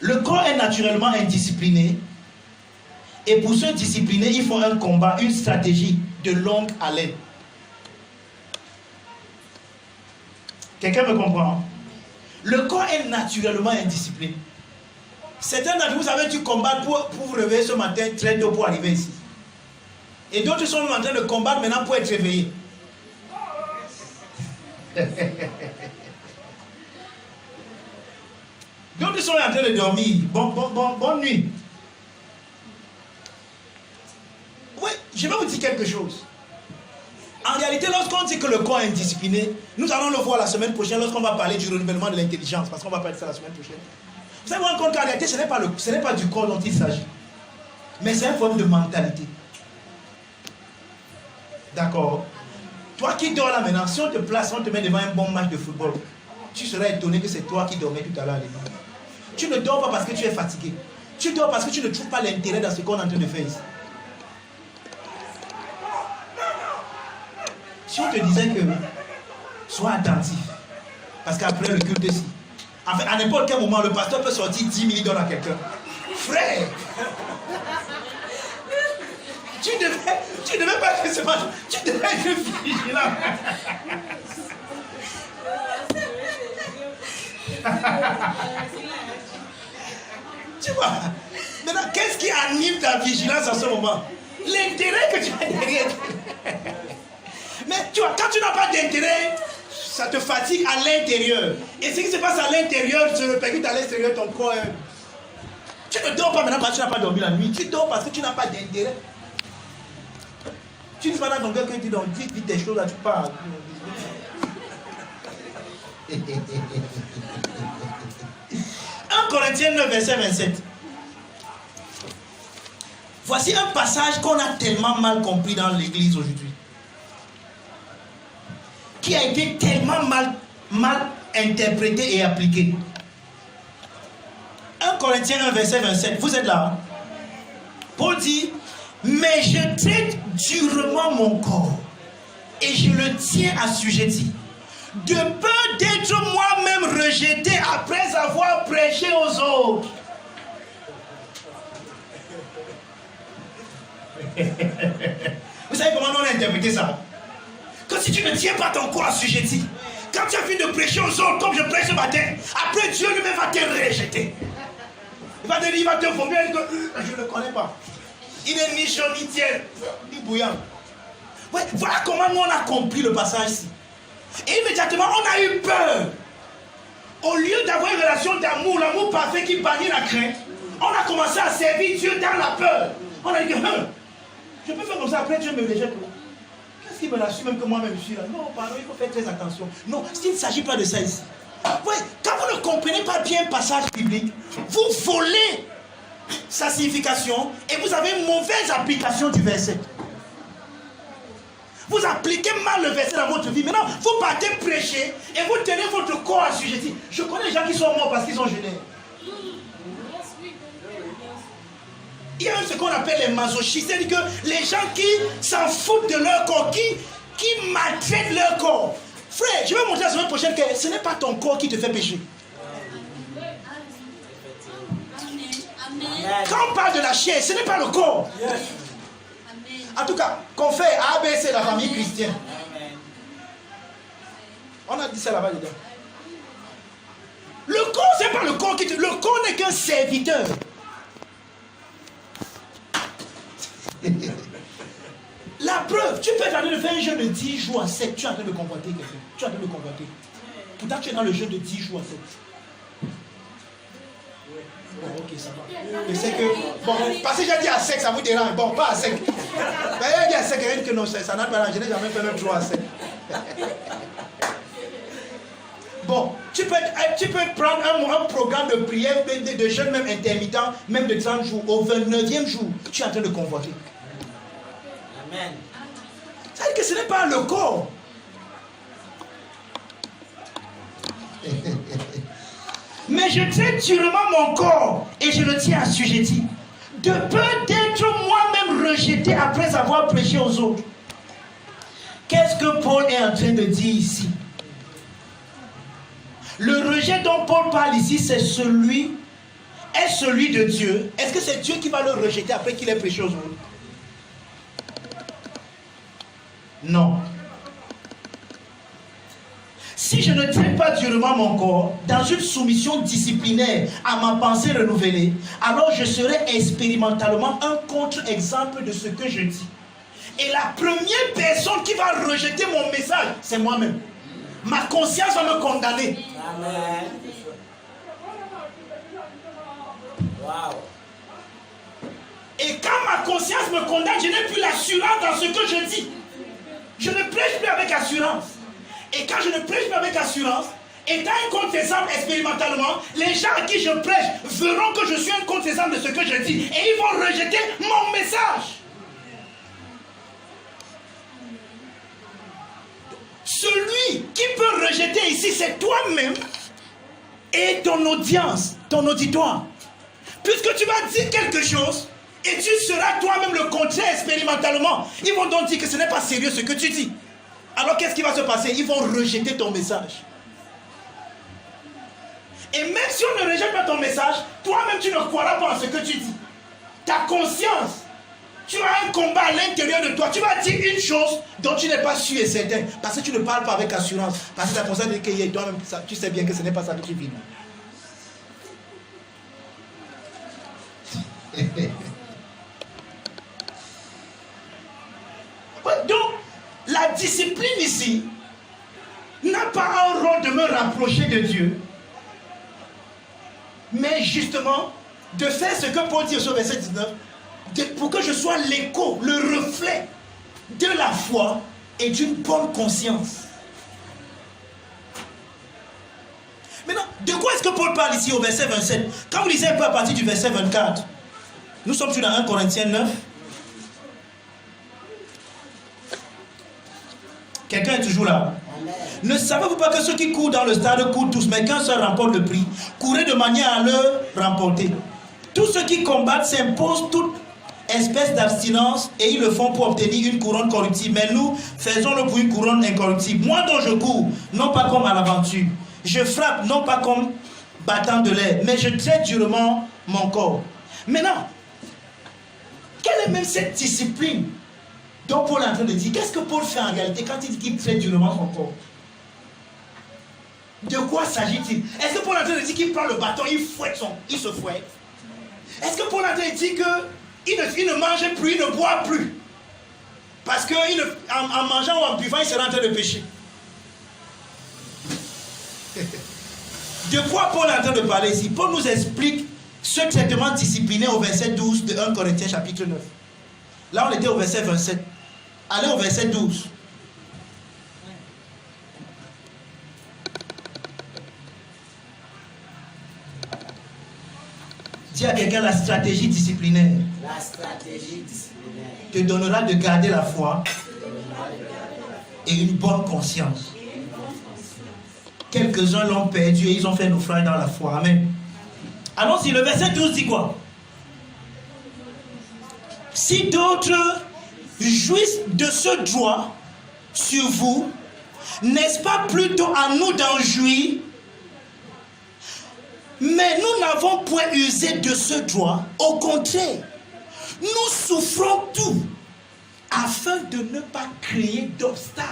Le corps est naturellement indiscipliné. Et pour se discipliner, il faut un combat, une stratégie de longue haleine. Quelqu'un me comprend? Le corps est naturellement indiscipliné. Certains d'entre vous avez dû combattre pour vous réveiller ce matin très tôt pour arriver ici. Et d'autres sont en train de combattre maintenant pour être réveillés. D'autres sont en train de dormir. Bonne nuit. Oui, je vais vous dire quelque chose. En réalité, lorsqu'on dit que le corps est indiscipliné, nous allons le voir la semaine prochaine lorsqu'on va parler du renouvellement de l'intelligence, parce qu'on va parler de ça la semaine prochaine. Vous allez vous rendre compte qu'en réalité, ce n'est pas du corps dont il s'agit, mais c'est un problème de mentalité. D'accord? Toi qui dors là maintenant, si on te place, on te met devant un bon match de football, tu seras étonné que c'est toi qui dormais tout à l'heure. Tu ne dors pas parce que tu es fatigué. Tu dors parce que tu ne trouves pas l'intérêt dans ce qu'on est en train de faire ici. Si on te disait que sois attentif, parce qu'après le culte ici, en fait, à n'importe quel moment, le pasteur peut sortir 10 minutes d'or à quelqu'un. Frère, tu devais pas être ce match, tu devais être vigilant. Tu vois, maintenant, qu'est-ce qui anime ta vigilance à ce moment? L'intérêt que tu as derrière. Mais tu vois, quand tu n'as pas d'intérêt, ça te fatigue à l'intérieur. Et ce qui se passe à l'intérieur se répercute à l'extérieur, ton corps. Tu ne dors pas maintenant parce que tu n'as pas dormi la nuit. Tu dors parce que tu n'as pas d'intérêt. Tu ne dis pas dans ton cœur que tu dors, dis tes choses là, tu parles. 1 Corinthiens 9, verset 27. Voici un passage qu'on a tellement mal compris dans l'église aujourd'hui. qui a été tellement mal interprété et appliqué. 1 Corinthiens 1, verset 27, vous êtes là. Paul dit, mais je traite durement mon corps et je le tiens assujetti, de peur d'être moi-même rejeté après avoir prêché aux autres. Vous savez comment on a interprété ça? Que si tu ne tiens pas ton corps assujetti, quand tu as fini de prêcher aux autres, comme je prêche ce matin, après Dieu lui-même va te rejeter. Il va te dire, il va te vomir, je ne le connais pas. Il n'est ni chaud, ni tiède, ni bouillant. Ouais, voilà comment nous on a compris le passage ici. Et immédiatement, on a eu peur. Au lieu d'avoir une relation d'amour, l'amour parfait qui bannit la crainte, on a commencé à servir Dieu dans la peur. On a dit que, je peux faire comme ça, après Dieu me rejette. Qu'est-ce qu'il me rassure même que moi-même je suis là? Non, pardon, il faut faire très attention. Non, il ne s'agit pas de ça ici. Ouais, quand vous ne comprenez pas bien un passage biblique, vous volez sa signification et vous avez une mauvaise application du verset. Vous appliquez mal le verset dans votre vie. Maintenant, vous partez prêcher et vous tenez votre corps assujetti. Je connais les gens qui sont morts parce qu'ils ont jeûné. Il y a même ce qu'on appelle les masochistes, c'est-à-dire que les gens qui s'en foutent de leur corps, qui maltraitent leur corps. Frère, je vais montrer la semaine prochaine que ce n'est pas ton corps qui te fait pécher. Quand on parle de la chair, ce n'est pas le corps. En tout cas, qu'on fait ABC, la famille chrétienne. On a dit ça là-bas dedans. Le corps, ce n'est pas le corps qui te... Le corps n'est qu'un serviteur. La preuve, tu peux être en train de faire un jeûne de 10 jours à 7. Tu es en train de convoiter quelqu'un. Tu es en train de convoiter. Pourtant, tu es dans le jeûne de 10 jours à 7. Bon, ok, ça va. Mais c'est que, bon, parce que j'ai dit à sec, ça vous dérange. Bon, pas à sec. Mais il dit à sec, rien que non, ça n'a pas. Je n'ai jamais fait même 3 à 7. Bon, tu peux prendre un programme de prière, de jeûne même intermittent, même de 30 jours. Au 29e jour, tu es en train de convoiter. Amen. Ça veut dire que ce n'est pas le corps. Mais je traite durement mon corps et je le tiens assujetti, de peur d'être moi-même rejeté après avoir prêché aux autres. Qu'est-ce que Paul est en train de dire ici? Le rejet dont Paul parle ici, c'est celui de Dieu. Est-ce que c'est Dieu qui va le rejeter après qu'il ait prêché aux autres? Non. Si je ne traite pas durement mon corps dans une soumission disciplinaire à ma pensée renouvelée, alors je serai expérimentalement un contre-exemple de ce que je dis. Et la première personne qui va rejeter mon message, c'est moi-même. Ma conscience va me condamner. Amen. Wow. Et quand ma conscience me condamne, je n'ai plus l'assurance dans ce que je dis. Je ne prêche plus avec assurance. Et quand je ne prêche plus avec assurance, étant un contre-exemple expérimentalement, les gens à qui je prêche verront que je suis un contre-exemple de ce que je dis. Et ils vont rejeter mon message. Celui qui peut rejeter ici, c'est toi-même et ton audience, ton auditoire. Puisque tu vas dire quelque chose et tu seras toi-même le contraire expérimentalement, ils vont donc dire que ce n'est pas sérieux ce que tu dis. Alors qu'est-ce qui va se passer? Ils vont rejeter ton message. Et même si on ne rejette pas ton message, toi-même tu ne croiras pas en ce que tu dis. Ta conscience, tu as un combat à l'intérieur de toi. Tu vas dire une chose dont tu n'es pas sûr et certain. Parce que tu ne parles pas avec assurance. Parce que ta conscience dit que toi-même, tu sais bien que ce n'est pas ça que tu vis. Donc, la discipline ici n'a pas un rôle de me rapprocher de Dieu, mais justement de faire ce que Paul dit au verset 19, pour que je sois l'écho, le reflet de la foi et d'une bonne conscience. Maintenant, de quoi est-ce que Paul parle ici au verset 27? Quand vous lisez un peu à partir du verset 24, nous sommes sur 1 Corinthiens 9. Quelqu'un est toujours là? Ne savez-vous pas que ceux qui courent dans le stade courent tous, mais qu'un seul remporte le prix? Courez de manière à le remporter. Tous ceux qui combattent s'imposent toute espèce d'abstinence et ils le font pour obtenir une couronne corruptible. Mais nous faisons-le pour une couronne incorruptible. Moi dont je cours, non pas comme à l'aventure. Je frappe, non pas comme battant de l'air, mais je traite durement mon corps. Maintenant, quelle est même cette discipline dont Paul est en train de dire? Qu'est-ce que Paul fait en réalité quand il dit qu'il traite durement son corps? De quoi s'agit-il? Est-ce que Paul est en train de dire qu'il prend le bâton, il se fouette? Est-ce que Paul est en train de dire qu'il ne mange plus, il ne boit plus? Parce qu'en mangeant ou en buvant, il sera en train de pécher. De quoi Paul est en train de parler ici? Paul nous explique ce traitement disciplinaire au verset 12 de 1 Corinthiens chapitre 9. Là, on était au verset 27. Allez au verset 12. Dis à quelqu'un la stratégie disciplinaire. La stratégie disciplinaire Te donnera de garder la foi et une bonne conscience. Quelques-uns l'ont perdu et ils ont fait naufrage dans la foi. Amen. Allons-y, le verset 12 dit quoi? Si d'autres jouissent de ce droit sur vous, n'est-ce pas plutôt à nous d'en jouir? Mais nous n'avons point usé de ce droit. Au contraire, nous souffrons tout afin de ne pas créer d'obstacles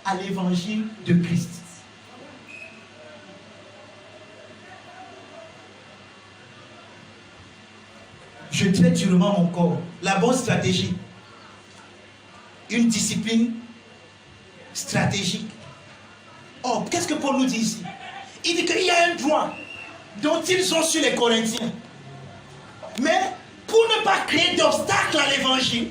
à l'évangile de Christ. Je traite durement mon corps. La bonne stratégie. Une discipline stratégique. Oh, qu'est-ce que Paul nous dit ici? Il dit qu'il y a un droit dont ils ont sur les Corinthiens. Mais pour ne pas créer d'obstacles à l'évangile,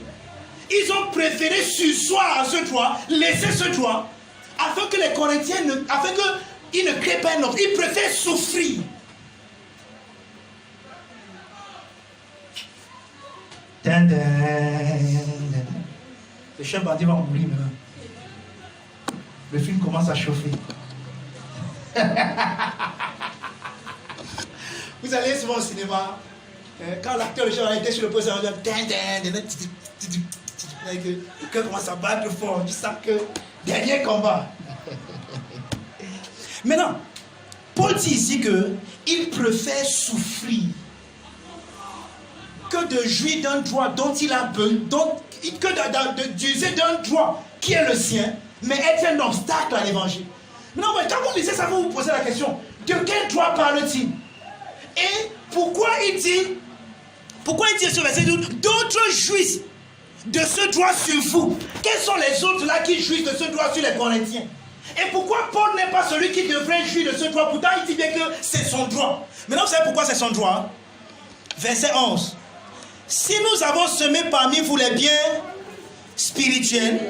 ils ont préféré surseoir à ce droit, laisser ce droit, afin que les Corinthiens, afin qu'ils ne créent pas un obstacle. Ils préfèrent souffrir. Le chef bandit va mourir maintenant. Le film commence à chauffer. Vous allez souvent au cinéma, quand l'acteur, le chef, était sur le poste, le cœur commence à battre fort. Tu sens que dernier combat. Maintenant, Paul dit ici qu'il préfère souffrir que de jouir d'un droit dont il a besoin, que d'user d'un droit qui est le sien, mais être un obstacle à l'évangile. Maintenant, quand vous lisez ça, vous vous posez la question, de quel droit parle-t-il? Et pourquoi il dit sur verset 12, d'autres jouissent de ce droit sur vous? Quels sont les autres là qui jouissent de ce droit sur les Corinthiens? Et pourquoi Paul n'est pas celui qui devrait jouir de ce droit? Pourtant, il dit bien que c'est son droit. Maintenant, vous savez pourquoi c'est son droit? Verset 11. Si nous avons semé parmi vous les biens spirituels,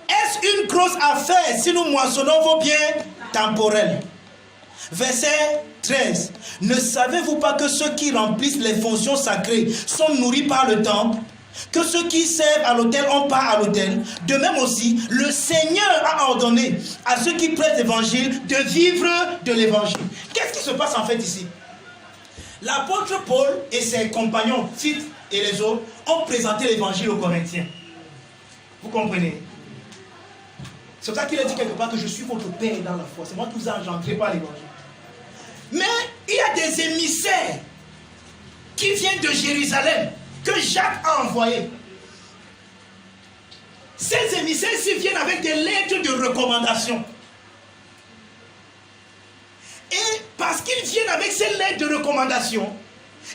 est-ce une grosse affaire si nous moissonnons vos biens temporels? Verset 13. Ne savez-vous pas que ceux qui remplissent les fonctions sacrées sont nourris par le temple, que ceux qui servent à l'autel ont part à l'autel? De même aussi, le Seigneur a ordonné à ceux qui prêchent l'évangile de vivre de l'évangile. Qu'est-ce qui se passe en fait ici? L'apôtre Paul et ses compagnons, Tite et les autres, ont présenté l'évangile aux Corinthiens. Vous comprenez? C'est pour ça qu'il a dit quelque part que je suis votre père dans la foi. C'est moi qui vous ai engendré par l'évangile. Mais il y a des émissaires qui viennent de Jérusalem, que Jacques a envoyés. Ces émissaires-ci viennent avec des lettres de recommandation. Et parce qu'ils viennent avec ces lettres de recommandation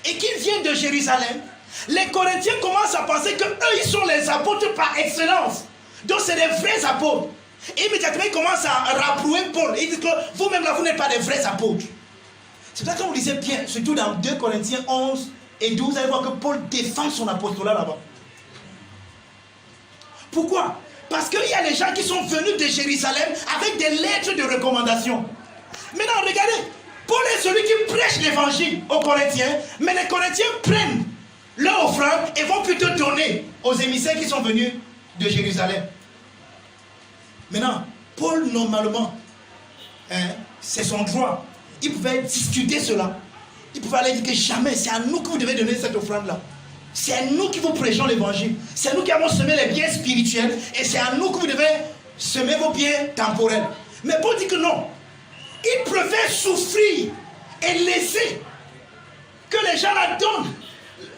et qu'ils viennent de Jérusalem, les Corinthiens commencent à penser qu'eux, ils sont les apôtres par excellence. Donc c'est des vrais apôtres. Et immédiatement, ils commencent à rapprouer Paul. Ils disent que vous-même là, vous n'êtes pas des vrais apôtres. C'est pour ça que quand vous lisez bien, surtout dans 2 Corinthiens 11 et 12, vous allez voir que Paul défend son apostolat là-bas. Pourquoi? Parce qu'il y a des gens qui sont venus de Jérusalem avec des lettres de recommandation. Maintenant, regardez, Paul est celui qui prêche l'évangile aux Corinthiens, mais les Corinthiens prennent leur offrande et vont plutôt donner aux émissaires qui sont venus de Jérusalem. Maintenant, Paul, normalement, hein, c'est son droit. Il pouvait discuter cela. Il pouvait aller dire que jamais, c'est à nous que vous devez donner cette offrande-là. C'est à nous qui vous prêchons l'évangile. C'est à nous qui avons semé les biens spirituels. Et c'est à nous que vous devez semer vos biens temporels. Mais Paul dit que non. Il préfère souffrir et laisser que les gens la donnent.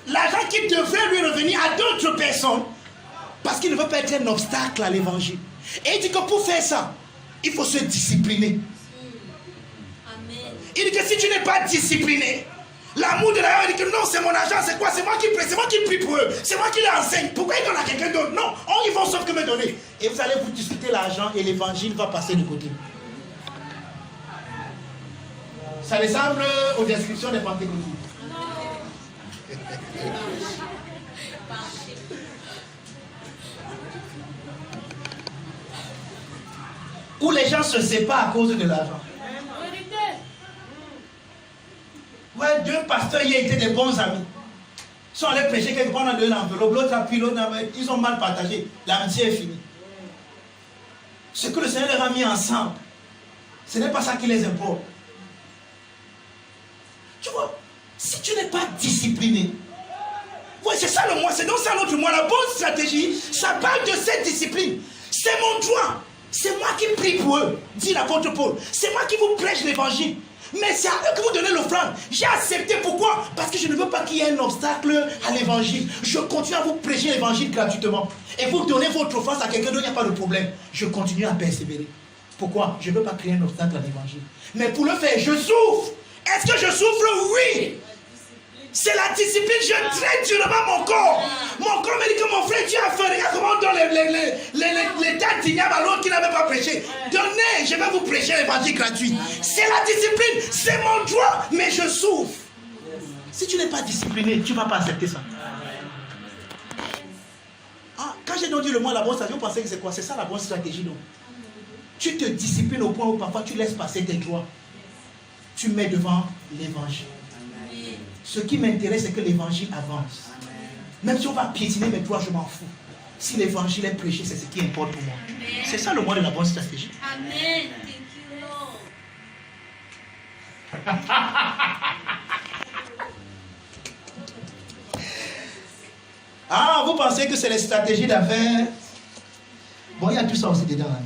L'argent qui devrait lui revenir à d'autres personnes. Parce qu'il ne veut pas être un obstacle à l'évangile. Et il dit que pour faire ça, il faut se discipliner. Il dit que si tu n'es pas discipliné, l'amour de l'argent, il dit que non, c'est mon argent, c'est quoi? C'est moi qui prie, c'est moi qui prie pour eux, c'est moi qui les enseigne. Pourquoi ils donnent à quelqu'un d'autre? Non, ils vont sauf que me donner. Et vous allez vous discuter l'argent et l'évangile va passer de côté. Ça ressemble aux descriptions des pentecôtistes. Où les gens se séparent à cause de l'argent. Ouais, deux pasteurs y étaient des bons amis. Ils sont allés prêcher quelque part dans deux enveloppes, l'autre appuie, l'autre ils ont mal partagé. L'amitié est finie. Ce que le Seigneur leur a mis ensemble, ce n'est pas ça qui les importe. Tu vois, si tu n'es pas discipliné, ouais, c'est ça le moi, c'est donc ça notre moi. La bonne stratégie, ça parle de cette discipline. C'est mon droit. C'est moi qui prie pour eux, dit l'apôtre Paul. C'est moi qui vous prêche l'évangile. Mais c'est à eux que vous donnez l'offrande. J'ai accepté, pourquoi? Parce que je ne veux pas qu'il y ait un obstacle à l'évangile. Je continue à vous prêcher l'évangile gratuitement. Et vous donnez votre offrande à quelqu'un d'autre, il n'y a pas de problème. Je continue à persévérer. Pourquoi? Je ne veux pas créer un obstacle à l'évangile. Mais pour le faire, je souffre. Est-ce que je souffre? Oui. C'est la discipline, je traite durement mon corps. Mon corps me dit que mon frère, tu as fait, regarde comment on donne les tas d'ignables à l'autre qui n'avait pas prêché. Donnez, je vais vous prêcher l'évangile gratuit. C'est la discipline, c'est mon droit, mais je souffre. Si tu n'es pas discipliné, tu ne vas pas accepter ça. Ah, quand j'ai donc dit le mot la bonne stratégie, vous pensez que c'est quoi? C'est ça la bonne stratégie, non? Tu te disciplines au point où parfois tu laisses passer tes droits. Tu mets devant l'évangile. Ce qui m'intéresse, c'est que l'évangile avance. Même si on va piétiner mes droits, je m'en fous. Si l'évangile est prêché, c'est ce qui importe pour moi. C'est ça le mot de la bonne stratégie. Amen. Ah, vous pensez que c'est les stratégies d'affaires? Bon, il y a tout ça aussi dedans. Hein.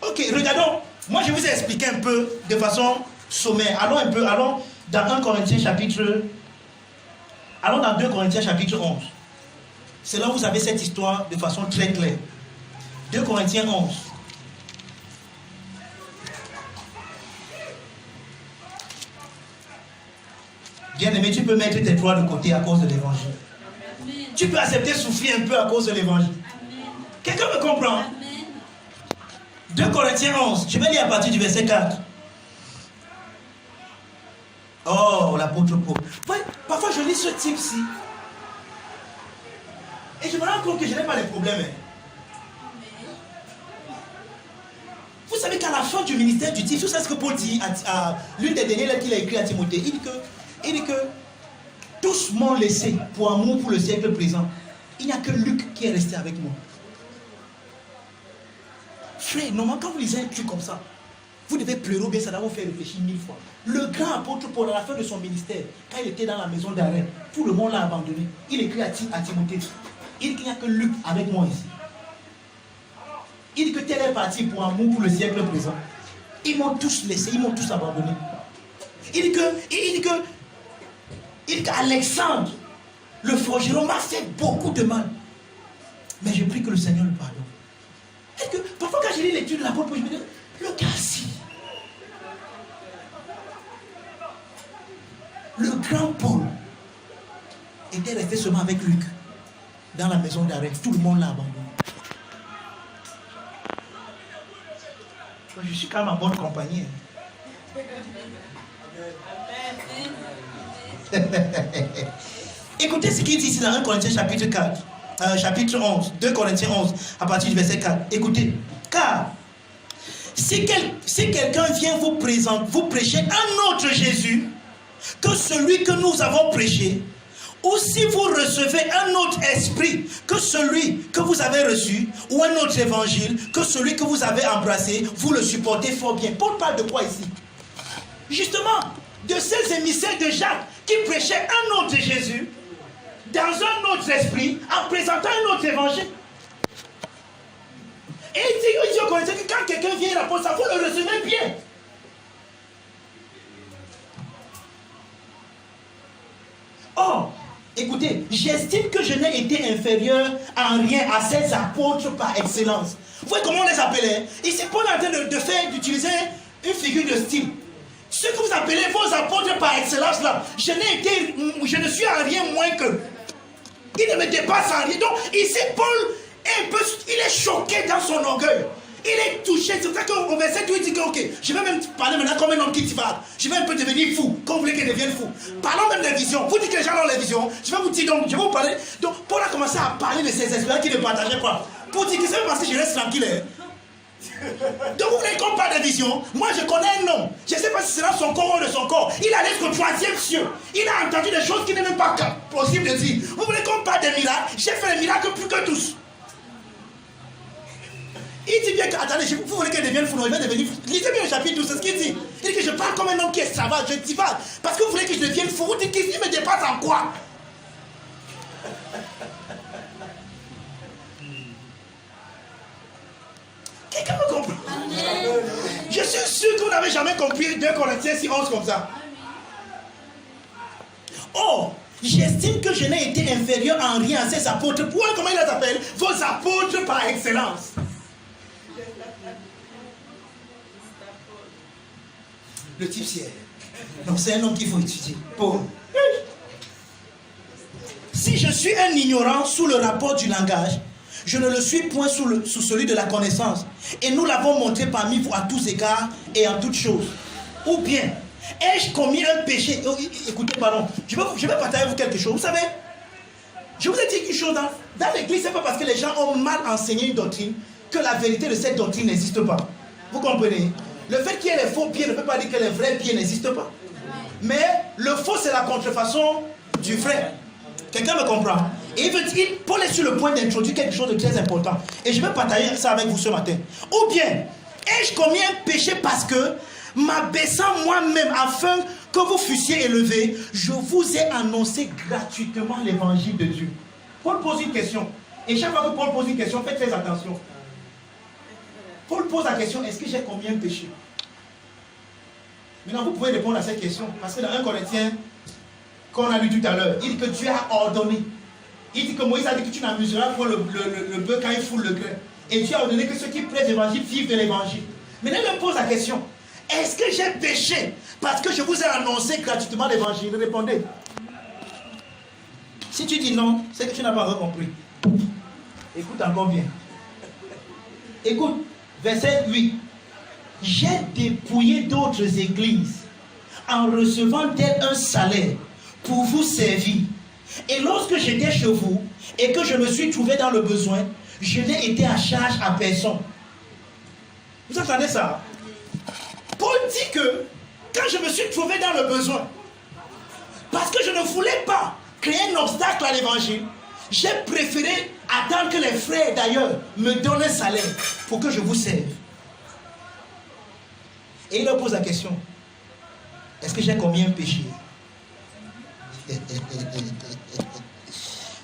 Ok, regardons. Moi, je vous ai expliqué un peu de façon sommaire. Allons dans 1 Corinthiens chapitre... Allons dans 2 Corinthiens chapitre 11. C'est là où vous avez cette histoire de façon très claire. 2 Corinthiens 11. Bien-aimé, tu peux mettre tes droits de côté à cause de l'évangile. Tu peux accepter souffrir un peu à cause de l'évangile. Quelqu'un me comprend? 2 Corinthiens 11, je vais lire à partir du verset 4. Oh, l'apôtre Paul. Ouais, parfois je lis ce type-ci. Et je me rends compte que je n'ai pas de problème. Vous savez qu'à la fin du ministère du type, tout ça, ce que Paul dit à l'une des dernières lettres qu'il a écrit à Timothée, il dit que tous m'ont laissé pour amour pour le siècle présent. Il n'y a que Luc qui est resté avec moi. Frère, normalement, quand vous lisez un truc comme ça, vous devez pleurer ou bien ça doit vous faire réfléchir 1000 fois. Le grand apôtre Paul, à la fin de son ministère, quand il était dans la maison d'arrêt, tout le monde l'a abandonné. Il écrit à Timothée. Il dit qu'il n'y a que Luc avec moi ici. Il dit que tel est parti pour amour pour le siècle présent. Ils m'ont tous laissé, ils m'ont tous abandonné. Il dit qu'Alexandre, le forgeron, m'a fait beaucoup de mal. Mais je prie que le Seigneur le pardonne. Est-ce que parfois quand je lis l'étude de l'apôtre Paul, je me dis, le gars-ci, le grand Paul était resté seulement avec Luc dans la maison d'arrêt. Tout le monde l'a abandonné. Je suis quand même en bonne compagnie. Écoutez ce qu'il dit ici dans 1 Corinthiens chapitre 4. Chapitre 11, 2 Corinthiens 11, à partir du verset 4. Écoutez, car si quelqu'un vient vous prêcher un autre Jésus que celui que nous avons prêché, Ou si vous recevez un autre esprit que celui que vous avez reçu, ou un autre évangile que celui que vous avez embrassé, vous le supportez fort bien. Paul parle de quoi ici? Justement, de ces émissaires de Jacques qui prêchaient un autre Jésus dans un autre esprit en présentant un autre évangile. Et il dit au Corinthiens que quand quelqu'un vient rapporter ça, vous le recevez bien. Or, écoutez, j'estime que je n'ai été inférieur en rien à ces apôtres par excellence. Vous voyez comment on les appelait? Ici, Paul est en train d'utiliser une figure de style. Ceux que vous appelez vos apôtres par excellence là, je ne suis en rien moins qu'eux. Il ne me dépasse en rien. Donc ici, Paul il est choqué dans son orgueil. Il est touché. C'est pour ça qu'au verset 2, il dit que ok, je vais même parler maintenant comme un homme qui divague. Je vais un peu devenir fou, comme vous voulez qu'il devienne fou. Parlons même des visions. Vous dites que les gens ont les visions. Je vais vous dire donc, je vais vous parler. Donc Paul a commencé à parler de ces esprits qui ne partageaient pas. Pour dire que c'est parce que je reste tranquille. Donc vous voulez qu'on parle de vision? Moi je connais un homme. Je ne sais pas si c'est dans son corps ou de son corps. Il allait jusqu'au 3e ciel. Il a entendu des choses qui n'est même pas possible de dire. Vous voulez qu'on parle des miracles? J'ai fait les miracles plus que tous. Il dit bien que, attendez, vous voulez qu'elle devienne fou, il va devenir fou. Lisez bien le chapitre 12, c'est ce qu'il dit. Il dit que je parle comme un homme qui est extravagant, je divague. Parce que vous voulez que je devienne fou, vous dites qu'il me dépasse en quoi? Quelqu'un me comprend? Je suis sûr que vous n'avez jamais compris 2 Corinthiens 6:11 comme ça. Or, j'estime que je n'ai été inférieur en rien à ces apôtres. Pourquoi, comment il les appelle? Vos apôtres par excellence. Le type c'est... Donc c'est un homme qu'il faut étudier. Paul. Si je suis un ignorant sous le rapport du langage, je ne le suis point sous celui de la connaissance. Et nous l'avons montré parmi vous à tous égards et en toutes choses. Ou bien, ai-je commis un péché? Écoutez, pardon, je vais partager avec vous quelque chose. Vous savez, je vous ai dit une chose. Dans l'église, ce n'est pas parce que les gens ont mal enseigné une doctrine que la vérité de cette doctrine n'existe pas. Vous comprenez? Le fait qu'il y ait les faux pieds ne veut pas dire que les vrais pieds n'existent pas. Mais le faux, c'est la contrefaçon du vrai. Quelqu'un me comprend? Et Paul est sur le point d'introduire quelque chose de très important. Et je vais partager ça avec vous ce matin. Ou bien, ai-je commis un péché parce que, m'abaissant moi-même afin que vous fussiez élevés, je vous ai annoncé gratuitement l'évangile de Dieu? Paul pose une question. Et chaque fois que Paul pose une question, faites très attention. Paul pose la question, est-ce que j'ai commis un péché? Maintenant, vous pouvez répondre à cette question. Parce que dans 1 Corinthiens, qu'on a lu tout à l'heure, il dit que Dieu a ordonné. Il dit que Moïse a dit que tu n'amuseras pas le bœuf quand il foule le grain. Et Dieu a ordonné que ceux qui prêchent l'évangile vivent de l'évangile. Maintenant, il me pose la question, est-ce que j'ai péché parce que je vous ai annoncé gratuitement l'évangile? Répondez. Si tu dis non, c'est que tu n'as pas encore compris. Écoute encore bien. Écoute, verset 8. J'ai dépouillé d'autres églises en recevant d'elles un salaire pour vous servir. Et lorsque j'étais chez vous et que je me suis trouvé dans le besoin, je n'ai été à charge à personne. Vous entendez ça? Paul dit que quand je me suis trouvé dans le besoin, parce que je ne voulais pas créer un obstacle à l'évangile, j'ai préféré attendre que les frères d'ailleurs me donnent un salaire pour que je vous serve. Et il leur pose la question, est-ce que j'ai commis un péché?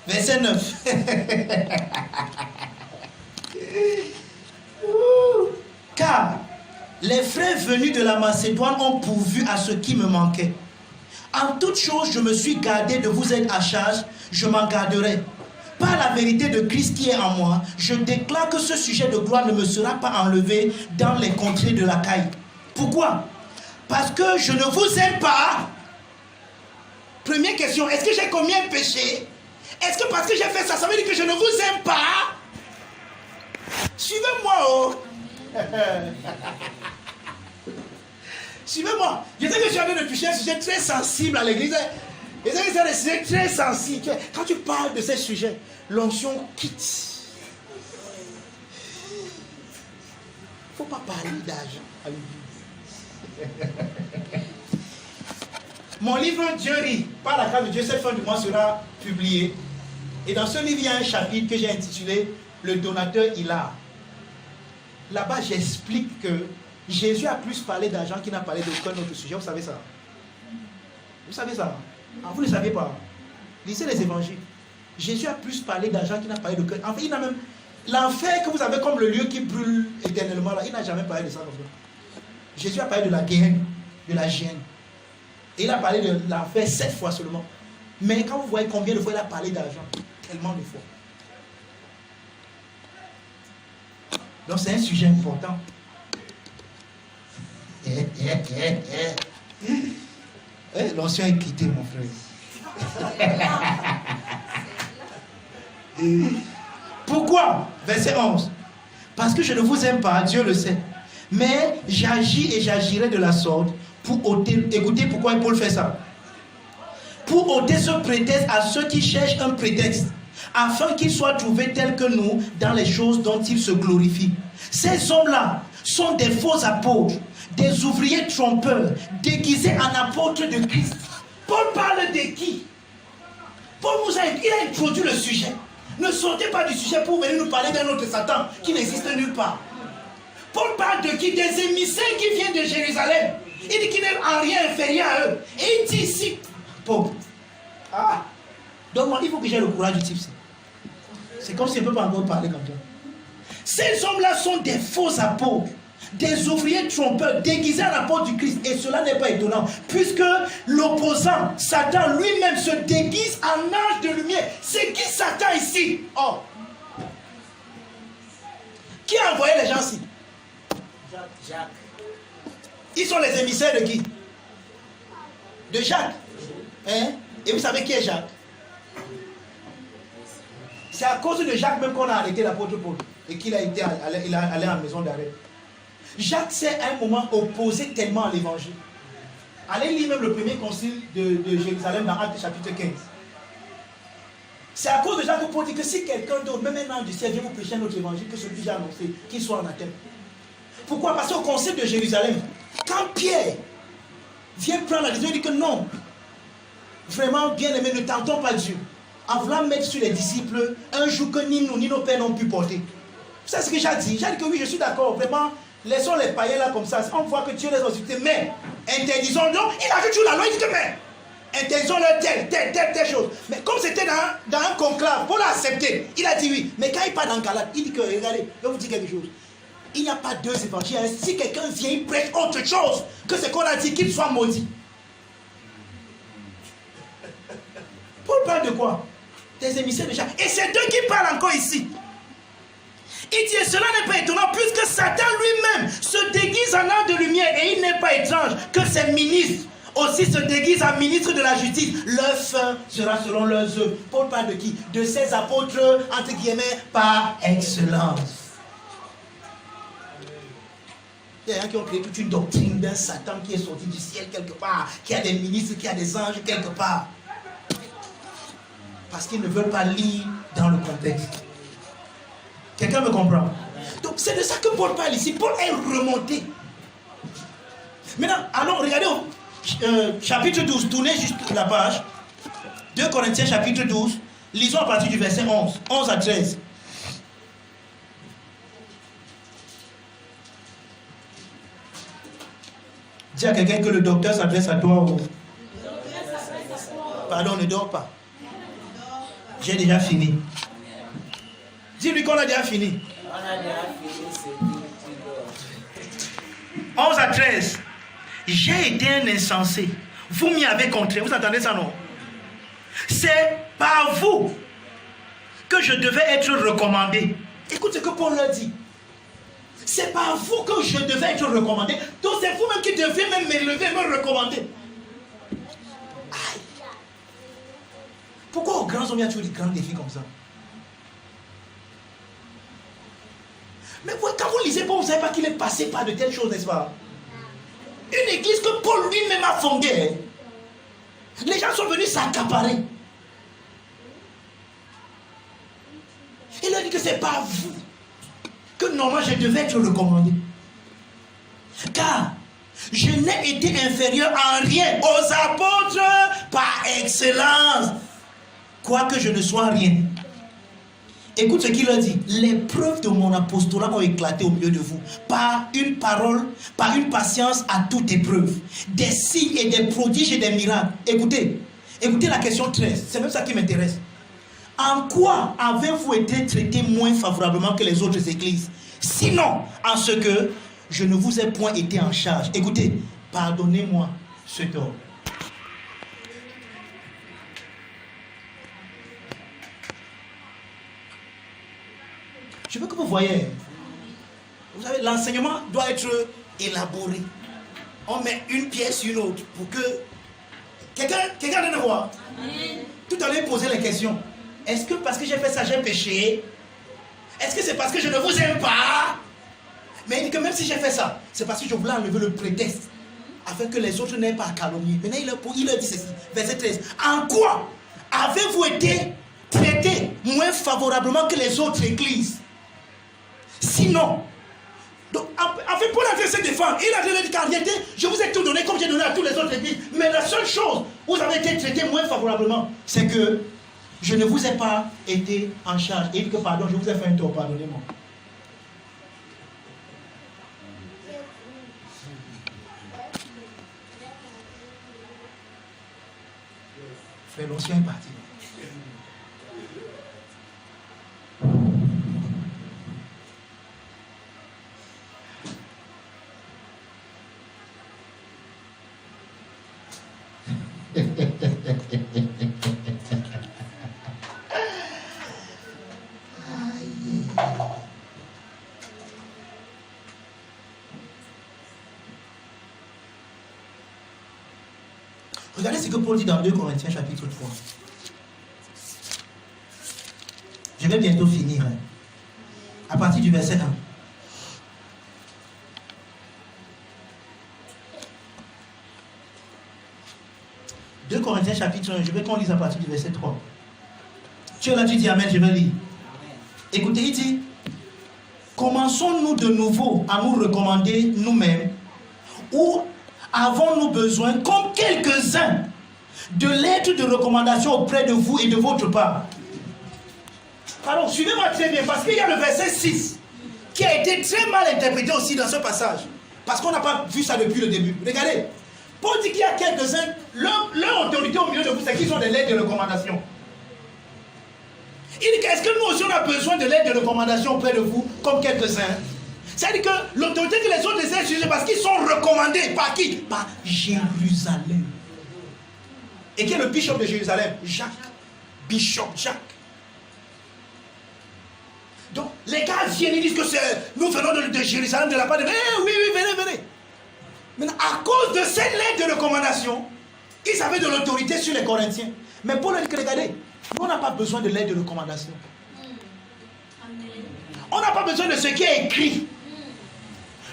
Verset 9. Car les frères venus de la Macédoine ont pourvu à ce qui me manquait. En toute chose, je me suis gardé de vous être à charge, je m'en garderai. Par la vérité de Christ qui est en moi, je déclare que ce sujet de gloire ne me sera pas enlevé dans les contrées de l'Achaïe. Pourquoi? Parce que je ne vous aime pas. Première question, est-ce que j'ai commis un péché? Est-ce que parce que j'ai fait ça, ça veut dire que je ne vous aime pas? Suivez-moi, oh. Suivez-moi. Je sais que je suis en train de toucher un sujet très sensible à l'église. Je sais que c'est un sujet très sensible. Quand tu parles de ces sujets, l'onction quitte. Il ne faut pas parler d'âge à l'église. Mon livre Dieu rit, par la grâce de Dieu, cette fin du mois sera publié. Et dans ce livre, il y a un chapitre que j'ai intitulé Le donateur hilar. Là-bas, j'explique que Jésus a plus parlé d'argent qu'il n'a parlé d'aucun autre sujet. Vous savez ça? Vous savez ça? Ah, vous ne le savez pas. Lisez les évangiles. Jésus a plus parlé d'argent qu'il n'a parlé d'aucun. En fait, il n'a même... L'enfer que vous avez comme le lieu qui brûle éternellement, là, il n'a jamais parlé de ça. Jésus a parlé de la guerre, de la gêne. Et il a parlé de l'enfer 7 fois seulement. Mais quand vous voyez combien de fois il a parlé d'argent, tellement de fois. Donc c'est un sujet important. L'ancien est quitté, mon frère. Pourquoi? Verset 11. Parce que je ne vous aime pas, Dieu le sait. Mais j'agis et j'agirai de la sorte pour ôter. Écoutez pourquoi Paul fait ça. Pour ôter ce prétexte à ceux qui cherchent un prétexte, afin qu'ils soient trouvés tels que nous dans les choses dont ils se glorifient. Ces hommes-là sont des faux apôtres, des ouvriers trompeurs, déguisés en apôtres de Christ. Paul parle de qui? Paul il a introduit le sujet. Ne sortez pas du sujet pour venir nous parler d'un autre Satan qui n'existe nulle part. Paul parle de qui? Des émissaires qui viennent de Jérusalem. Il dit qu'il n'est en rien inférieur à eux. Et il dit ici, Paul, donc il faut que j'ai le courage du type. C'est comme s'il ne peut pas encore parler comme ça. Ces hommes-là sont des faux apôtres, des ouvriers trompeurs, déguisés en apôtres du Christ. Et cela n'est pas étonnant, puisque l'opposant, Satan lui-même, se déguise en ange de lumière. C'est qui Satan ici? Oh. Qui a envoyé les gens ici? Jacques. Ils sont les émissaires de qui? De Jacques. Hein? Et vous savez qui est Jacques? C'est à cause de Jacques même qu'on a arrêté l'apôtre Paul et qu'il a été allé en maison d'arrêt. Jacques s'est à un moment opposé tellement à l'évangile. Allez lire même le premier concile de Jérusalem dans Actes chapitre 15. C'est à cause de Jacques que Paul dit que si quelqu'un d'autre, même un ange du ciel, vient vous prêcher notre évangile, que celui que j'ai annoncé, qu'il soit anathème. Pourquoi? Parce qu'au concile de Jérusalem, quand Pierre vient prendre la décision, il dit que non, vraiment bien aimé, ne tentons pas Dieu. En voulant mettre sur les disciples un joug que ni nous ni nos pères n'ont pu porter. Vous savez ce que j'ai dit? J'ai dit que oui, je suis d'accord, vraiment, laissons les païens là comme ça. On voit que Dieu les a insultés, mais interdisons-leur. Il a vu toujours la loi, il dit que mais interdisons-leur telle chose. Mais comme c'était dans un conclave, Paul a accepté. Il a dit oui. Mais quand il part dans Galate, il dit que regardez, je vais vous dire quelque chose. Il n'y a pas deux évangiles. Si quelqu'un vient, il prêche autre chose que ce qu'on a dit, qu'il soit maudit. Paul parle de quoi? Des émissaires de Jacques. Et c'est eux qui parlent encore ici. Il dit, et cela n'est pas étonnant, puisque Satan lui-même se déguise en ange de lumière. Et il n'est pas étrange que ses ministres aussi se déguisent en ministres de la justice. Leur fin sera selon leurs œuvres. Paul parle de qui? De ces apôtres, entre guillemets, par excellence. Il y a des gens qui ont créé toute une doctrine d'un Satan qui est sorti du ciel quelque part, qui a des ministres, qui a des anges quelque part. Parce qu'ils ne veulent pas lire dans le contexte. Quelqu'un me comprend? Donc c'est de ça que Paul parle ici. Paul est remonté. Maintenant, allons regarder au chapitre 12. Tournez juste la page. 2 Corinthiens chapitre 12. Lisons à partir du verset 11. 11 à 13. Dis à quelqu'un que le docteur s'adresse à toi. Pardon, ne dors pas. J'ai déjà fini. Dis-lui qu'on a déjà fini. On a déjà fini, c'est lui qui dort. 11 à 13. J'ai été un insensé. Vous m'y avez contraint. Vous entendez ça, non? C'est par vous que je devais être recommandé. Écoute ce que Paul leur dit. C'est par vous que je devais être recommandé. Donc c'est vous-même qui devez même m'élever, me recommander. Aïe. Pourquoi aux grands hommes il y a toujours des grands défis comme ça? Mais quand vous lisez Paul, vous ne savez pas qu'il est passé par de telles choses, n'est-ce pas? Une église que Paul lui-même a fondée. Les gens sont venus s'accaparer. Il a dit que c'est pas vous que normalement je devais être recommandé. Car Je n'ai été inférieur en rien aux apôtres par excellence, quoique je ne sois rien. Écoute ce qu'il a dit. Les preuves de mon apostolat ont éclaté au milieu de vous par une parole, par une patience à toute épreuve, des signes et des prodiges et des miracles. Écoutez la question 13, c'est même ça qui m'intéresse. En quoi avez-vous été traité moins favorablement que les autres églises? Sinon, en ce que je ne vous ai point été en charge. Écoutez, pardonnez-moi ce tort. Je veux que vous voyez. Vous savez, l'enseignement doit être élaboré. On met une pièce sur une autre pour que quelqu'un vienne voir. Tout à l'heure, poser les questions. Est-ce que parce que j'ai fait ça, j'ai péché? Est-ce que c'est parce que je ne vous aime pas? Mais il dit que même si j'ai fait ça, c'est parce que je voulais enlever le prétexte afin que les autres n'aient pas à calomnier. Maintenant, il a dit ceci, verset 13. En quoi avez-vous été traité moins favorablement que les autres églises? Sinon, donc, en fait, Paul a fait se défendre. Il a dit qu'en réalité, je vous ai tout donné comme j'ai donné à tous les autres églises. Mais la seule chose où vous avez été traité moins favorablement, c'est que je ne vous ai pas été en charge. Et il dit que pardon, je vous ai fait un tort, pardonnez-moi. Frère, l'ancien est parti. Regardez ce que Paul dit dans 2 Corinthiens chapitre 3. Je vais bientôt finir. À partir du verset 1. « 2 Corinthiens chapitre 1, je vais qu'on lise à partir du verset 3. Tu es là, tu dis Amen, je vais lire. Écoutez, il dit, commençons-nous de nouveau à nous recommander nous-mêmes, ou avons-nous besoin, comme quelques-uns, de lettres de recommandation auprès de vous et de votre part? Alors, suivez-moi très bien, parce qu'il y a le verset 6, qui a été très mal interprété aussi dans ce passage, parce qu'on n'a pas vu ça depuis le début. Regardez, Paul dit qu'il y a quelques-uns, leur autorité au milieu de vous, c'est qu'ils ont des lettres de recommandation. Il dit est-ce que nous aussi on a besoin de lettres de recommandation auprès de vous, comme quelques-uns? C'est-à-dire que l'autorité que les autres exercent, c'est parce qu'ils sont recommandés par qui? Par Jérusalem. Et qui est le bishop de Jérusalem? Jacques. Bishop Jacques. Donc, les gars viennent, ils disent que nous venons de Jérusalem, de la part de... oui, venez. Maintenant, à cause de cette lettre de recommandation, ils avaient de l'autorité sur les Corinthiens. Mais Paul a dit que, regardez, nous, on n'a pas besoin de lettre de recommandation. On n'a pas besoin de ce qui est écrit.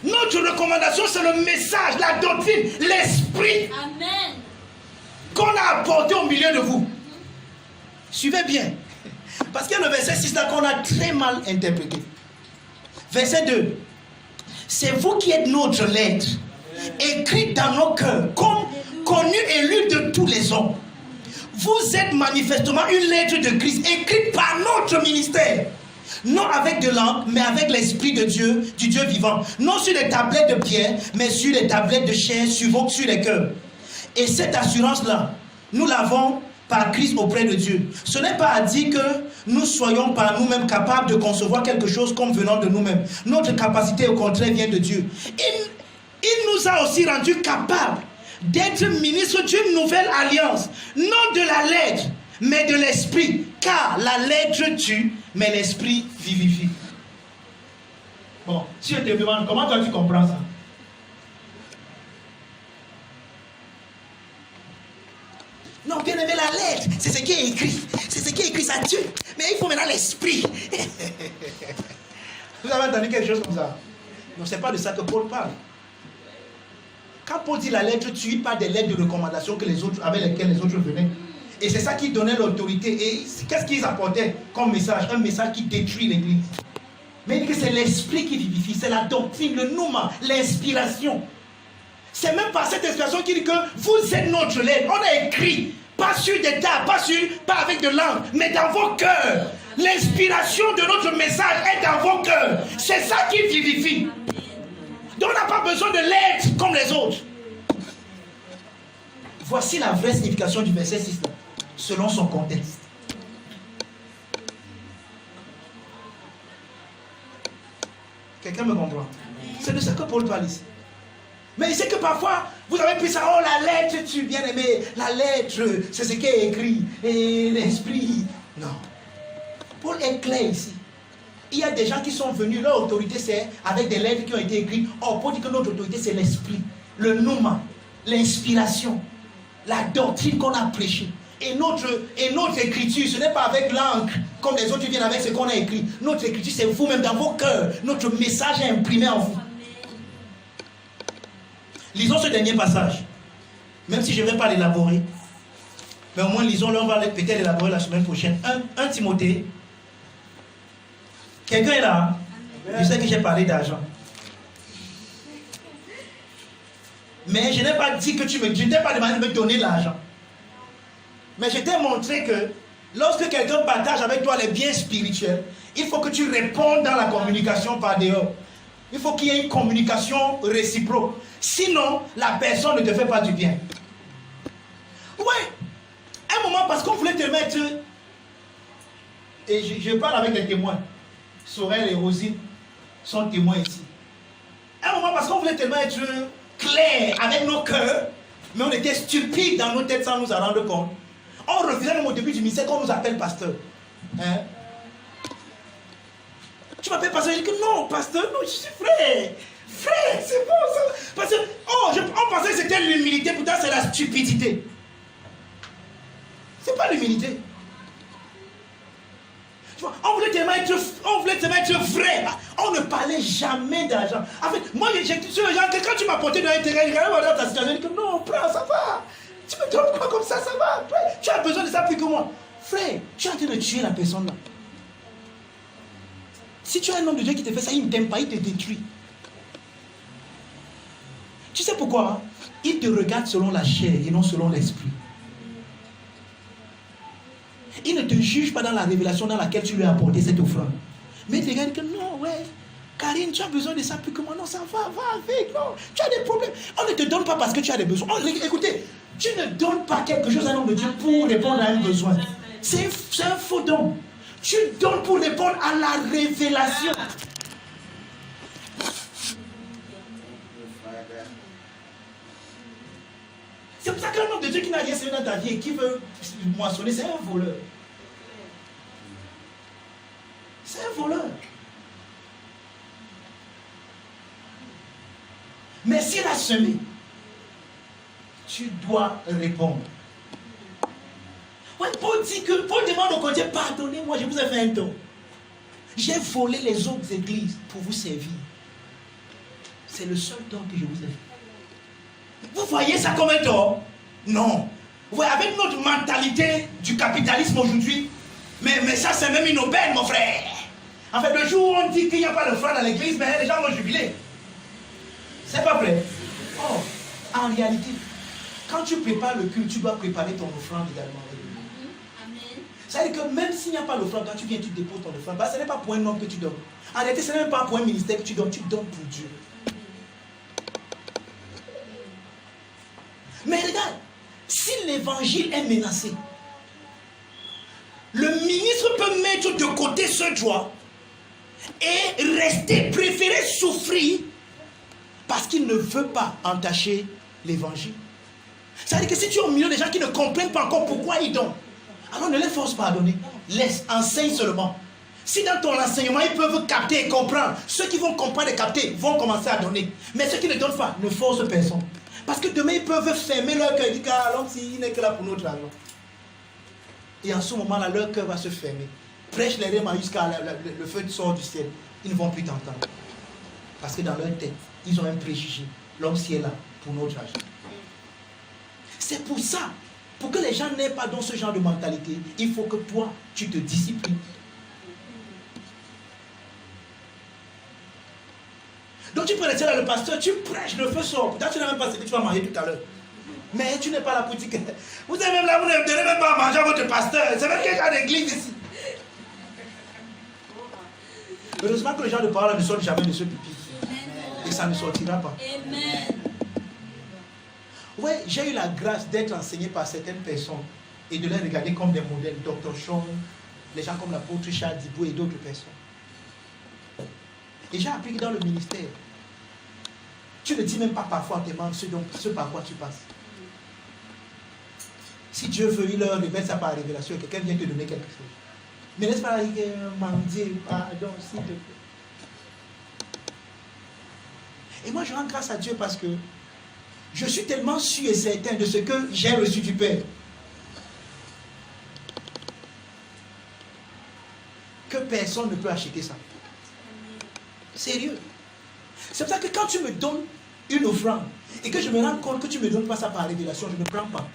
Notre recommandation, c'est le message, la doctrine, l'esprit qu'on a apporté au milieu de vous. Suivez bien. Parce qu'il y a le verset 6 là qu'on a très mal interprété. Verset 2. C'est vous qui êtes notre lettre, écrite dans nos cœurs, comme connue et lue de tous les hommes. Vous êtes manifestement une lettre de Christ, écrite par notre ministère. Non avec de l'encre, mais avec l'Esprit de Dieu, du Dieu vivant. Non sur des tablettes de pierre, mais sur des tablettes de chair, sur les cœurs. Et cette assurance-là, nous l'avons par Christ auprès de Dieu. Ce n'est pas à dire que nous soyons par nous-mêmes capables de concevoir quelque chose comme venant de nous-mêmes. Notre capacité, au contraire, vient de Dieu. Il nous a aussi rendus capables d'être ministres d'une nouvelle alliance. Non de la lettre, mais de l'esprit. Car la lettre tue, mais l'esprit vivifie. Bon, si je te demande, comment toi tu comprends ça? Non, bien aimé, la lettre, c'est ce qui est écrit. C'est ce qui est écrit, ça tue. Mais il faut maintenant l'esprit. Vous avez entendu quelque chose comme ça? Non, ce n'est pas de ça que Paul parle. Quand Paul dit la lettre tue, il parle des lettres de recommandation que les autres, avec lesquelles les autres venaient. Et c'est ça qui donnait l'autorité. Et qu'est-ce qu'ils apportaient comme message? Un message qui détruit l'église. Mais il dit que c'est l'esprit qui vivifie, c'est la doctrine, le nouma, l'inspiration. C'est même par cette inspiration qu'il dit que vous êtes notre lait. On a écrit, pas sur des tables, pas avec de langue, mais dans vos cœurs. L'inspiration de notre message est dans vos cœurs. C'est ça qui vivifie. Donc on n'a pas besoin de l'être comme les autres. Voici la vraie signification du verset 6, selon son contexte. Quelqu'un me comprend? C'est de ça que Paul parle ici. Mais il sait que parfois, vous avez pris ça, oh la lettre, tu bien-aimé, la lettre, c'est ce qui est écrit, et l'esprit. Non. Paul est clair ici. Il y a des gens qui sont venus, leur autorité c'est avec des lettres qui ont été écrites. Oh, Paul dit que notre autorité c'est l'esprit, le nouma, l'inspiration, la doctrine qu'on a prêchée. Et notre écriture, ce n'est pas avec l'encre, comme les autres viennent avec ce qu'on a écrit. Notre écriture, c'est vous-même dans vos cœurs. Notre message est imprimé en vous. Lisons ce dernier passage. Même si je ne vais pas l'élaborer. Mais au moins lisons-le, on va peut-être l'élaborer la semaine prochaine. 1 Timothée. Quelqu'un est là? Je sais que j'ai parlé d'argent. Mais je n'ai pas dit que je ne t'ai pas demandé de me donner l'argent. Mais je t'ai montré que lorsque quelqu'un partage avec toi les biens spirituels, il faut que tu répondes dans la communication par dehors. Il faut qu'il y ait une communication réciproque. Sinon, la personne ne te fait pas du bien. Ouais. Un moment, parce qu'on voulait te mettre... Et je parle avec les témoins. Sorel et Rosine sont témoins ici. Un moment, parce qu'on voulait tellement être clair avec nos cœurs, mais on était stupides dans nos têtes sans nous en rendre compte. On refusait même au début du ministère qu'on nous appelle pasteur. Hein? Tu m'appelles pasteur? Je dis que non, pasteur, non, je suis frère. Frère, c'est bon ça. Parce que, on pensait que c'était l'humilité, pourtant c'est la stupidité. C'est pas l'humilité. On voulait tellement être vrai. On ne parlait jamais d'argent. En fait, moi, j'ai dit sur les gens que quand tu m'as porté dans l'intérêt, je regarde dans ta situation, je dis que non, prends, ça va. Tu me donnes pas comme ça, ça va. Tu as besoin de ça plus que moi. Frère, tu es en train de tuer la personne là. Si tu as un homme de Dieu qui te fait ça, il ne t'aime pas, il te détruit. Tu sais pourquoi? Il te regarde selon la chair et non selon l'esprit. Il ne te juge pas dans la révélation dans laquelle tu lui as apporté cette offrande. Mais il te regarde que non, ouais, Karine, tu as besoin de ça plus que moi. Non, ça va avec, non. Tu as des problèmes. On ne te donne pas parce que tu as des besoins. Écoutez, tu ne donnes pas quelque chose à un homme de Dieu pour répondre à un besoin. C'est un faux don. Tu donnes pour répondre à la révélation. C'est pour ça qu'un homme de Dieu qui n'a rien semé dans ta vie et qui veut moissonner, c'est un voleur. C'est un voleur. Mais s'il a semé, tu dois répondre. Ouais, Paul demande au Dieu, pardonnez-moi, je vous ai fait un don. J'ai volé les autres églises pour vous servir. C'est le seul don que je vous ai fait. Vous voyez ça comme un tort? Non. Vous voyez, avec notre mentalité du capitalisme aujourd'hui, mais ça c'est même une aubaine, mon frère. En fait, le jour où on dit qu'il n'y a pas de foi dans l'église, mais les gens vont jubiler. C'est pas vrai. Oh, en réalité, quand tu prépares le culte, tu dois préparer ton offrande également. Ça veut dire que même s'il n'y a pas d'offrande, quand tu viens, tu déposes ton offrande. Ce n'est pas pour un homme que tu donnes. En réalité, ce n'est même pas pour un ministère que tu donnes pour Dieu. Mais regarde, si l'évangile est menacé, le ministre peut mettre de côté ce droit et préférer souffrir parce qu'il ne veut pas entacher l'évangile. Ça veut dire que si tu es au milieu des gens qui ne comprennent pas encore pourquoi ils donnent, alors ne les force pas à donner. Laisse, enseigne seulement. Si dans ton enseignement, ils peuvent capter et comprendre, ceux qui vont comprendre et capter vont commencer à donner. Mais ceux qui ne donnent pas, ne force personne. Parce que demain, ils peuvent fermer leur cœur et dire que l'homme, il n'est que là pour notre argent. Et en ce moment-là, leur cœur va se fermer. Prêche les règles jusqu'à le feu sort du ciel. Ils ne vont plus t'entendre. Parce que dans leur tête, ils ont un préjugé. L'homme, est là pour notre argent. C'est pour ça, pour que les gens n'aient pas dans ce genre de mentalité, il faut que toi, tu te disciplines. Donc Donc tu peux rester là, le pasteur, tu prêches, le feu sort. Là, tu n'as même pas ce que tu vas manger tout à l'heure. Mais tu n'es pas là pour dire que... Vous êtes même là, vous ne donnez même pas à manger à votre pasteur. C'est même quelqu'un d'église ici. Heureusement que les gens de parole ne sortent jamais de ce pupitre. Et ça ne sortira pas. Amen. Oui, j'ai eu la grâce d'être enseigné par certaines personnes et de les regarder comme des modèles. Dr. Chong, les gens comme l'apôtre Charles Dibou et d'autres personnes. Et j'ai appris que dans le ministère, tu ne dis même pas parfois à tes membres ce par quoi tu passes. Si Dieu veut, il leur révèle ça par révélation, quelqu'un vient te donner quelque chose. Mais laisse pas mendier, pardon, s'il te plaît. Et moi, je rends grâce à Dieu parce que je suis tellement sûr et certain de ce que j'ai reçu du Père que personne ne peut acheter ça. Sérieux. C'est pour ça que quand tu me donnes une offrande et que je me rends compte que tu ne me donnes pas ça par révélation, je ne prends pas.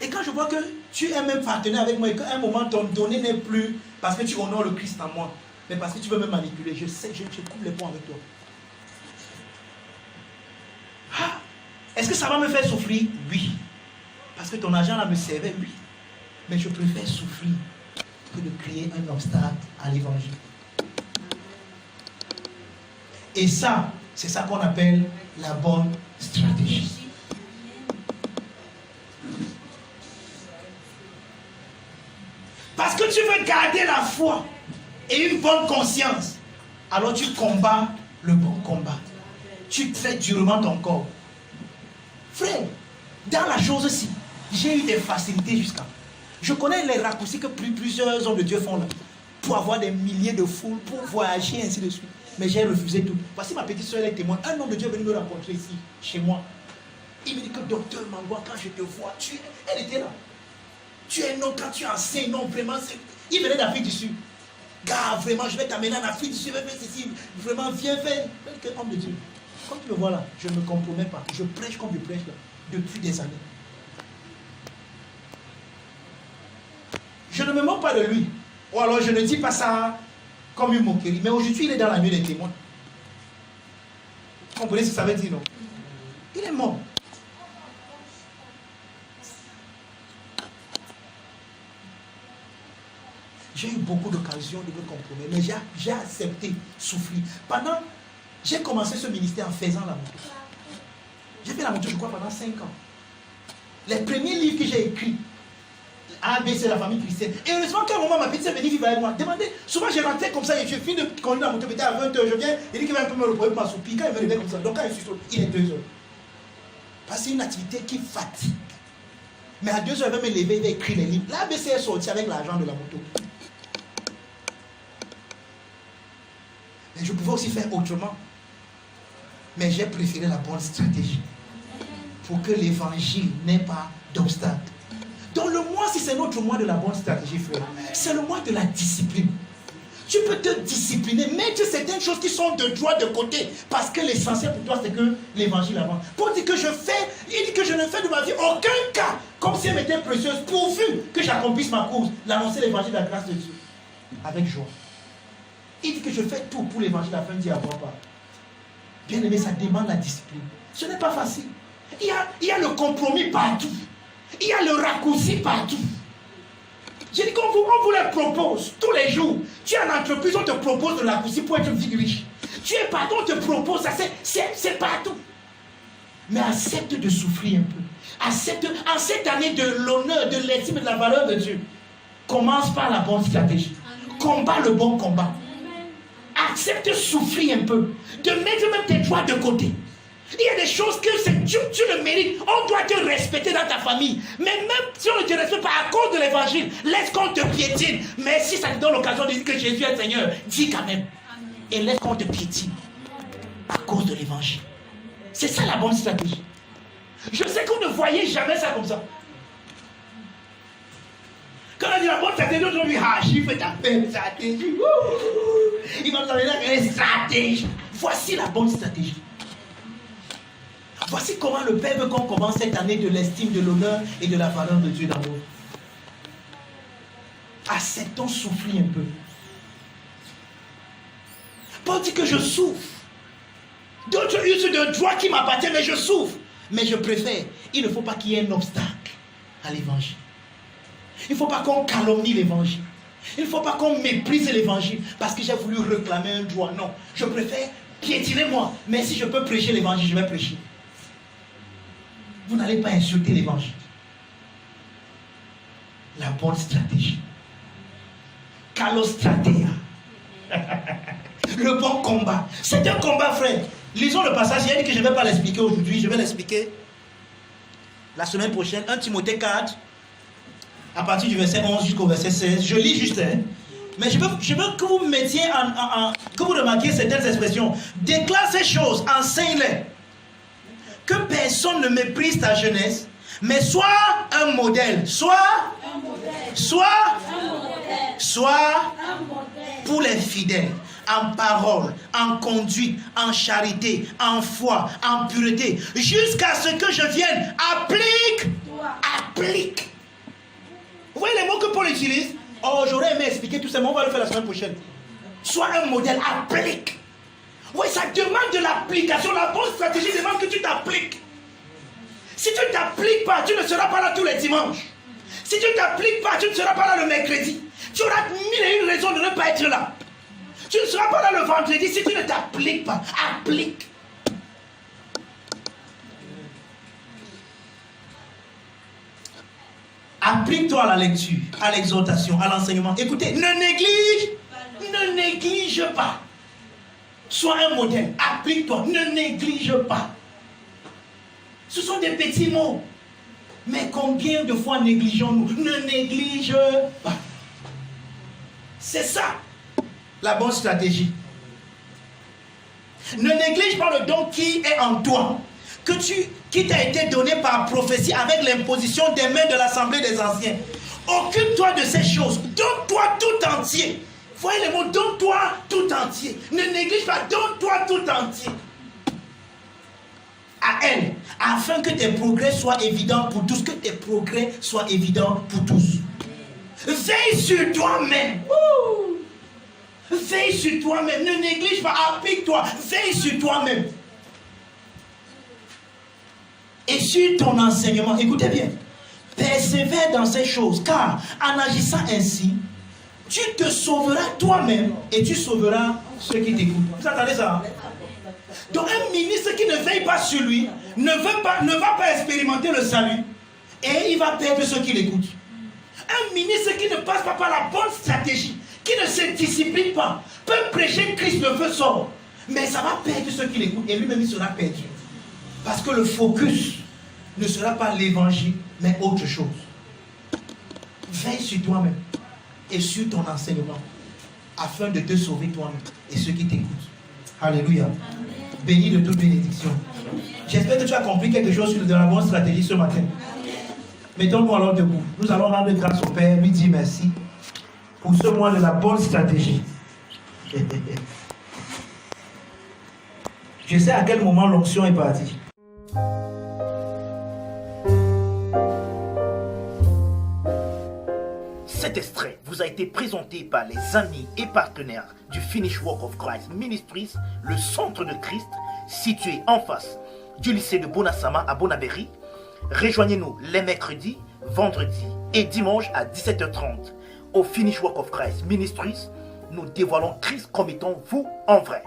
Et quand je vois que tu es même partenaire avec moi et qu'à un moment ton donné n'est plus parce que tu honores le Christ en moi, mais parce que tu veux me manipuler, je sais que je coupe les ponts avec toi. Ah, est-ce que ça va me faire souffrir? Oui. Parce que ton argent là me servait, oui. Mais je préfère souffrir que de créer un obstacle à l'évangile. Et ça, c'est ça qu'on appelle la bonne stratégie. Parce que tu veux garder la foi et une bonne conscience, alors tu combats le bon combat. Tu fais durement ton corps. Frère, dans la chose-ci, j'ai eu des facilités jusqu'à. Je connais les raccourcis que plusieurs hommes de Dieu font là, pour avoir des milliers de foules, pour voyager, ainsi de suite. Mais j'ai refusé tout. Voici ma petite soeur, elle est témoin. Un homme de Dieu est venu me rencontrer ici, chez moi. Il me dit que docteur Mangwa, quand je te vois, elle était là. Tu es non, quand tu enseignes, non, vraiment, il venait d'Afrique du Sud. Gars, vraiment, je vais t'amener en Afrique du Sud, fais ceci, vraiment, viens faire. Quel homme de Dieu. Quand tu me vois là, je ne me compromets pas. Je prêche comme je prêche là, depuis des années. Je ne me moque pas de lui. Ou alors je ne dis pas ça comme une moquerie. Mais aujourd'hui, il est dans la nuit des témoins. Vous comprenez ce que ça veut dire, non? Il est mort. J'ai eu beaucoup d'occasions de me compromettre, mais j'ai accepté souffrir. J'ai commencé ce ministère en faisant la moto. J'ai fait la moto, je crois, pendant 5 ans. Les premiers livres que j'ai écrits, ABC, la famille chrétienne. Et heureusement qu'à un moment, ma petite sœur venait vivre avec moi. Demandez, souvent je rentrais comme ça et je finis de conduire la moto, peut-être à 20h, je viens, il dit qu'il va un peu me reposer pour ma soupir. Quand il me réveille comme ça, donc quand je suis sur, il est 2h. Parce que c'est une activité qui fatigue. Mais à 2h, il va me lever, il va écrire les livres. L'ABC est sorti avec l'argent de la moto. Mais je pouvais aussi faire autrement. Mais j'ai préféré la bonne stratégie. Pour que l'évangile n'ait pas d'obstacle. Donc le mois, si c'est notre mois de la bonne stratégie, frère, c'est le mois de la discipline. Tu peux te discipliner, mettre certaines choses qui sont de droit de côté, parce que l'essentiel pour toi, c'est que l'évangile avance. Pour dire que il dit que je ne fais de ma vie aucun cas, comme si elle m'était précieuse, pourvu que j'accomplisse ma course, l'annoncer l'évangile de la grâce de Dieu, avec joie. Il dit que je fais tout pour l'évangile afin d'y avoir part. Bien aimé, ça demande la discipline. Ce n'est pas facile. Il y a le compromis partout. Il y a le raccourci partout. J'ai dit qu'on vous le propose tous les jours. Tu es en entreprise, on te propose le raccourci pour être vite riche. Tu es partout, on te propose, ça c'est partout. Mais accepte de souffrir un peu. Accepte, en cette année de l'honneur, de l'estime et de la valeur de Dieu, commence par la bonne stratégie. Combat le bon combat. Accepte de souffrir un peu. De mettre même tes droits de côté. Il y a des choses que tu le mérites. On doit te respecter dans ta famille. Mais même si on ne te respecte pas à cause de l'évangile, laisse qu'on te piétine. Mais si ça te donne l'occasion de dire que Jésus est Seigneur, dis quand même. Et laisse qu'on te piétine à cause de l'évangile. C'est ça la bonne stratégie. Je sais que vous ne voyez jamais ça comme ça. Quand on dit la bonne stratégie, on dit il fait ta belle stratégie. Il va nous amener à une stratégie. Voici la bonne stratégie. Voici comment le Père veut qu'on commence cette année de l'estime, de l'honneur et de la valeur de Dieu dans nous. acceptons souffrir un peu. Paul dit que je souffre. D'autres usent de droit qui m'appartient, mais je souffre. Mais je préfère. Il ne faut pas qu'il y ait un obstacle à l'évangile. Il ne faut pas qu'on calomnie l'évangile. Il ne faut pas qu'on méprise l'évangile parce que j'ai voulu réclamer un droit. Non, je préfère piétiner moi. Mais si je peux prêcher l'évangile, je vais prêcher. Vous n'allez pas insulter l'évangile. La bonne stratégie. Calostratéa. Le bon combat. C'est un combat, frère. Lisons le passage. Il a dit que je ne vais pas l'expliquer aujourd'hui. Je vais l'expliquer la semaine prochaine. 1 Timothée 4. À partir du verset 11 jusqu'au verset 16. Je lis juste. Mais je veux que vous mettiez que vous remarquiez certaines expressions. Déclare ces choses. Enseigne-les. Que personne ne méprise ta jeunesse. Mais sois un modèle. Sois pour les fidèles, en parole, en conduite, en charité, en foi, en pureté, jusqu'à ce que je vienne. Applique. Vous voyez les mots que Paul utilise? Oh, j'aurais aimé expliquer tout ça, mais on va le faire la semaine prochaine. Sois un modèle, applique. Oui, ça demande de l'application. La bonne stratégie demande que tu t'appliques. Si tu ne t'appliques pas, tu ne seras pas là tous les dimanches. Si tu ne t'appliques pas, tu ne seras pas là le mercredi. Tu auras 1001 raisons de ne pas être là. Tu ne seras pas là le vendredi si tu ne t'appliques pas. Applique. Applique-toi à la lecture, à l'exhortation, à l'enseignement. Écoutez, ne néglige pas. Sois un modèle. Applique-toi. Ne néglige pas. Ce sont des petits mots. Mais combien de fois négligeons-nous? Ne néglige pas. C'est ça, la bonne stratégie. Ne néglige pas le don qui est en toi, qui t'a été donné par prophétie avec l'imposition des mains de l'Assemblée des Anciens. Occupe-toi de ces choses. Donne-toi tout entier. Voyez les mots, donne-toi tout entier. Ne néglige pas, donne-toi tout entier. À elle, afin que tes progrès soient évidents pour tous, que tes progrès soient évidents pour tous. Veille sur toi-même. Veille sur toi-même. Ne néglige pas, applique-toi. Veille sur toi-même. Et sur ton enseignement, écoutez bien. Persévère dans ces choses, car en agissant ainsi, tu te sauveras toi-même et tu sauveras ceux qui t'écoutent. Vous entendez ça? Donc un ministre qui ne veille pas sur lui ne va pas expérimenter le salut et il va perdre ceux qui l'écoutent. Un ministre qui ne passe pas par la bonne stratégie, qui ne se discipline pas, peut prêcher Christ le feu sort, mais ça va perdre ceux qui l'écoutent et lui-même il sera perdu. Parce que le focus ne sera pas l'évangile, mais autre chose. Veille sur toi-même et sur ton enseignement afin de te sauver toi-même et ceux qui t'écoutent. Alléluia. Béni de toute bénédiction. J'espère que tu as compris quelque chose de la bonne stratégie ce matin. Mettons-nous alors debout. Nous allons rendre grâce au Père, lui dire merci pour ce mois de la bonne stratégie. Je sais à quel moment l'onction est partie. Cet extrait vous a été présenté par les amis et partenaires du Finish Work of Christ Ministries, le centre de Christ, situé en face du lycée de Bonasama à Bonabéry. Rejoignez-nous les mercredis, vendredis et dimanches à 17h30 au Finish Work of Christ Ministries. Nous dévoilons Christ comme étant vous en vrai.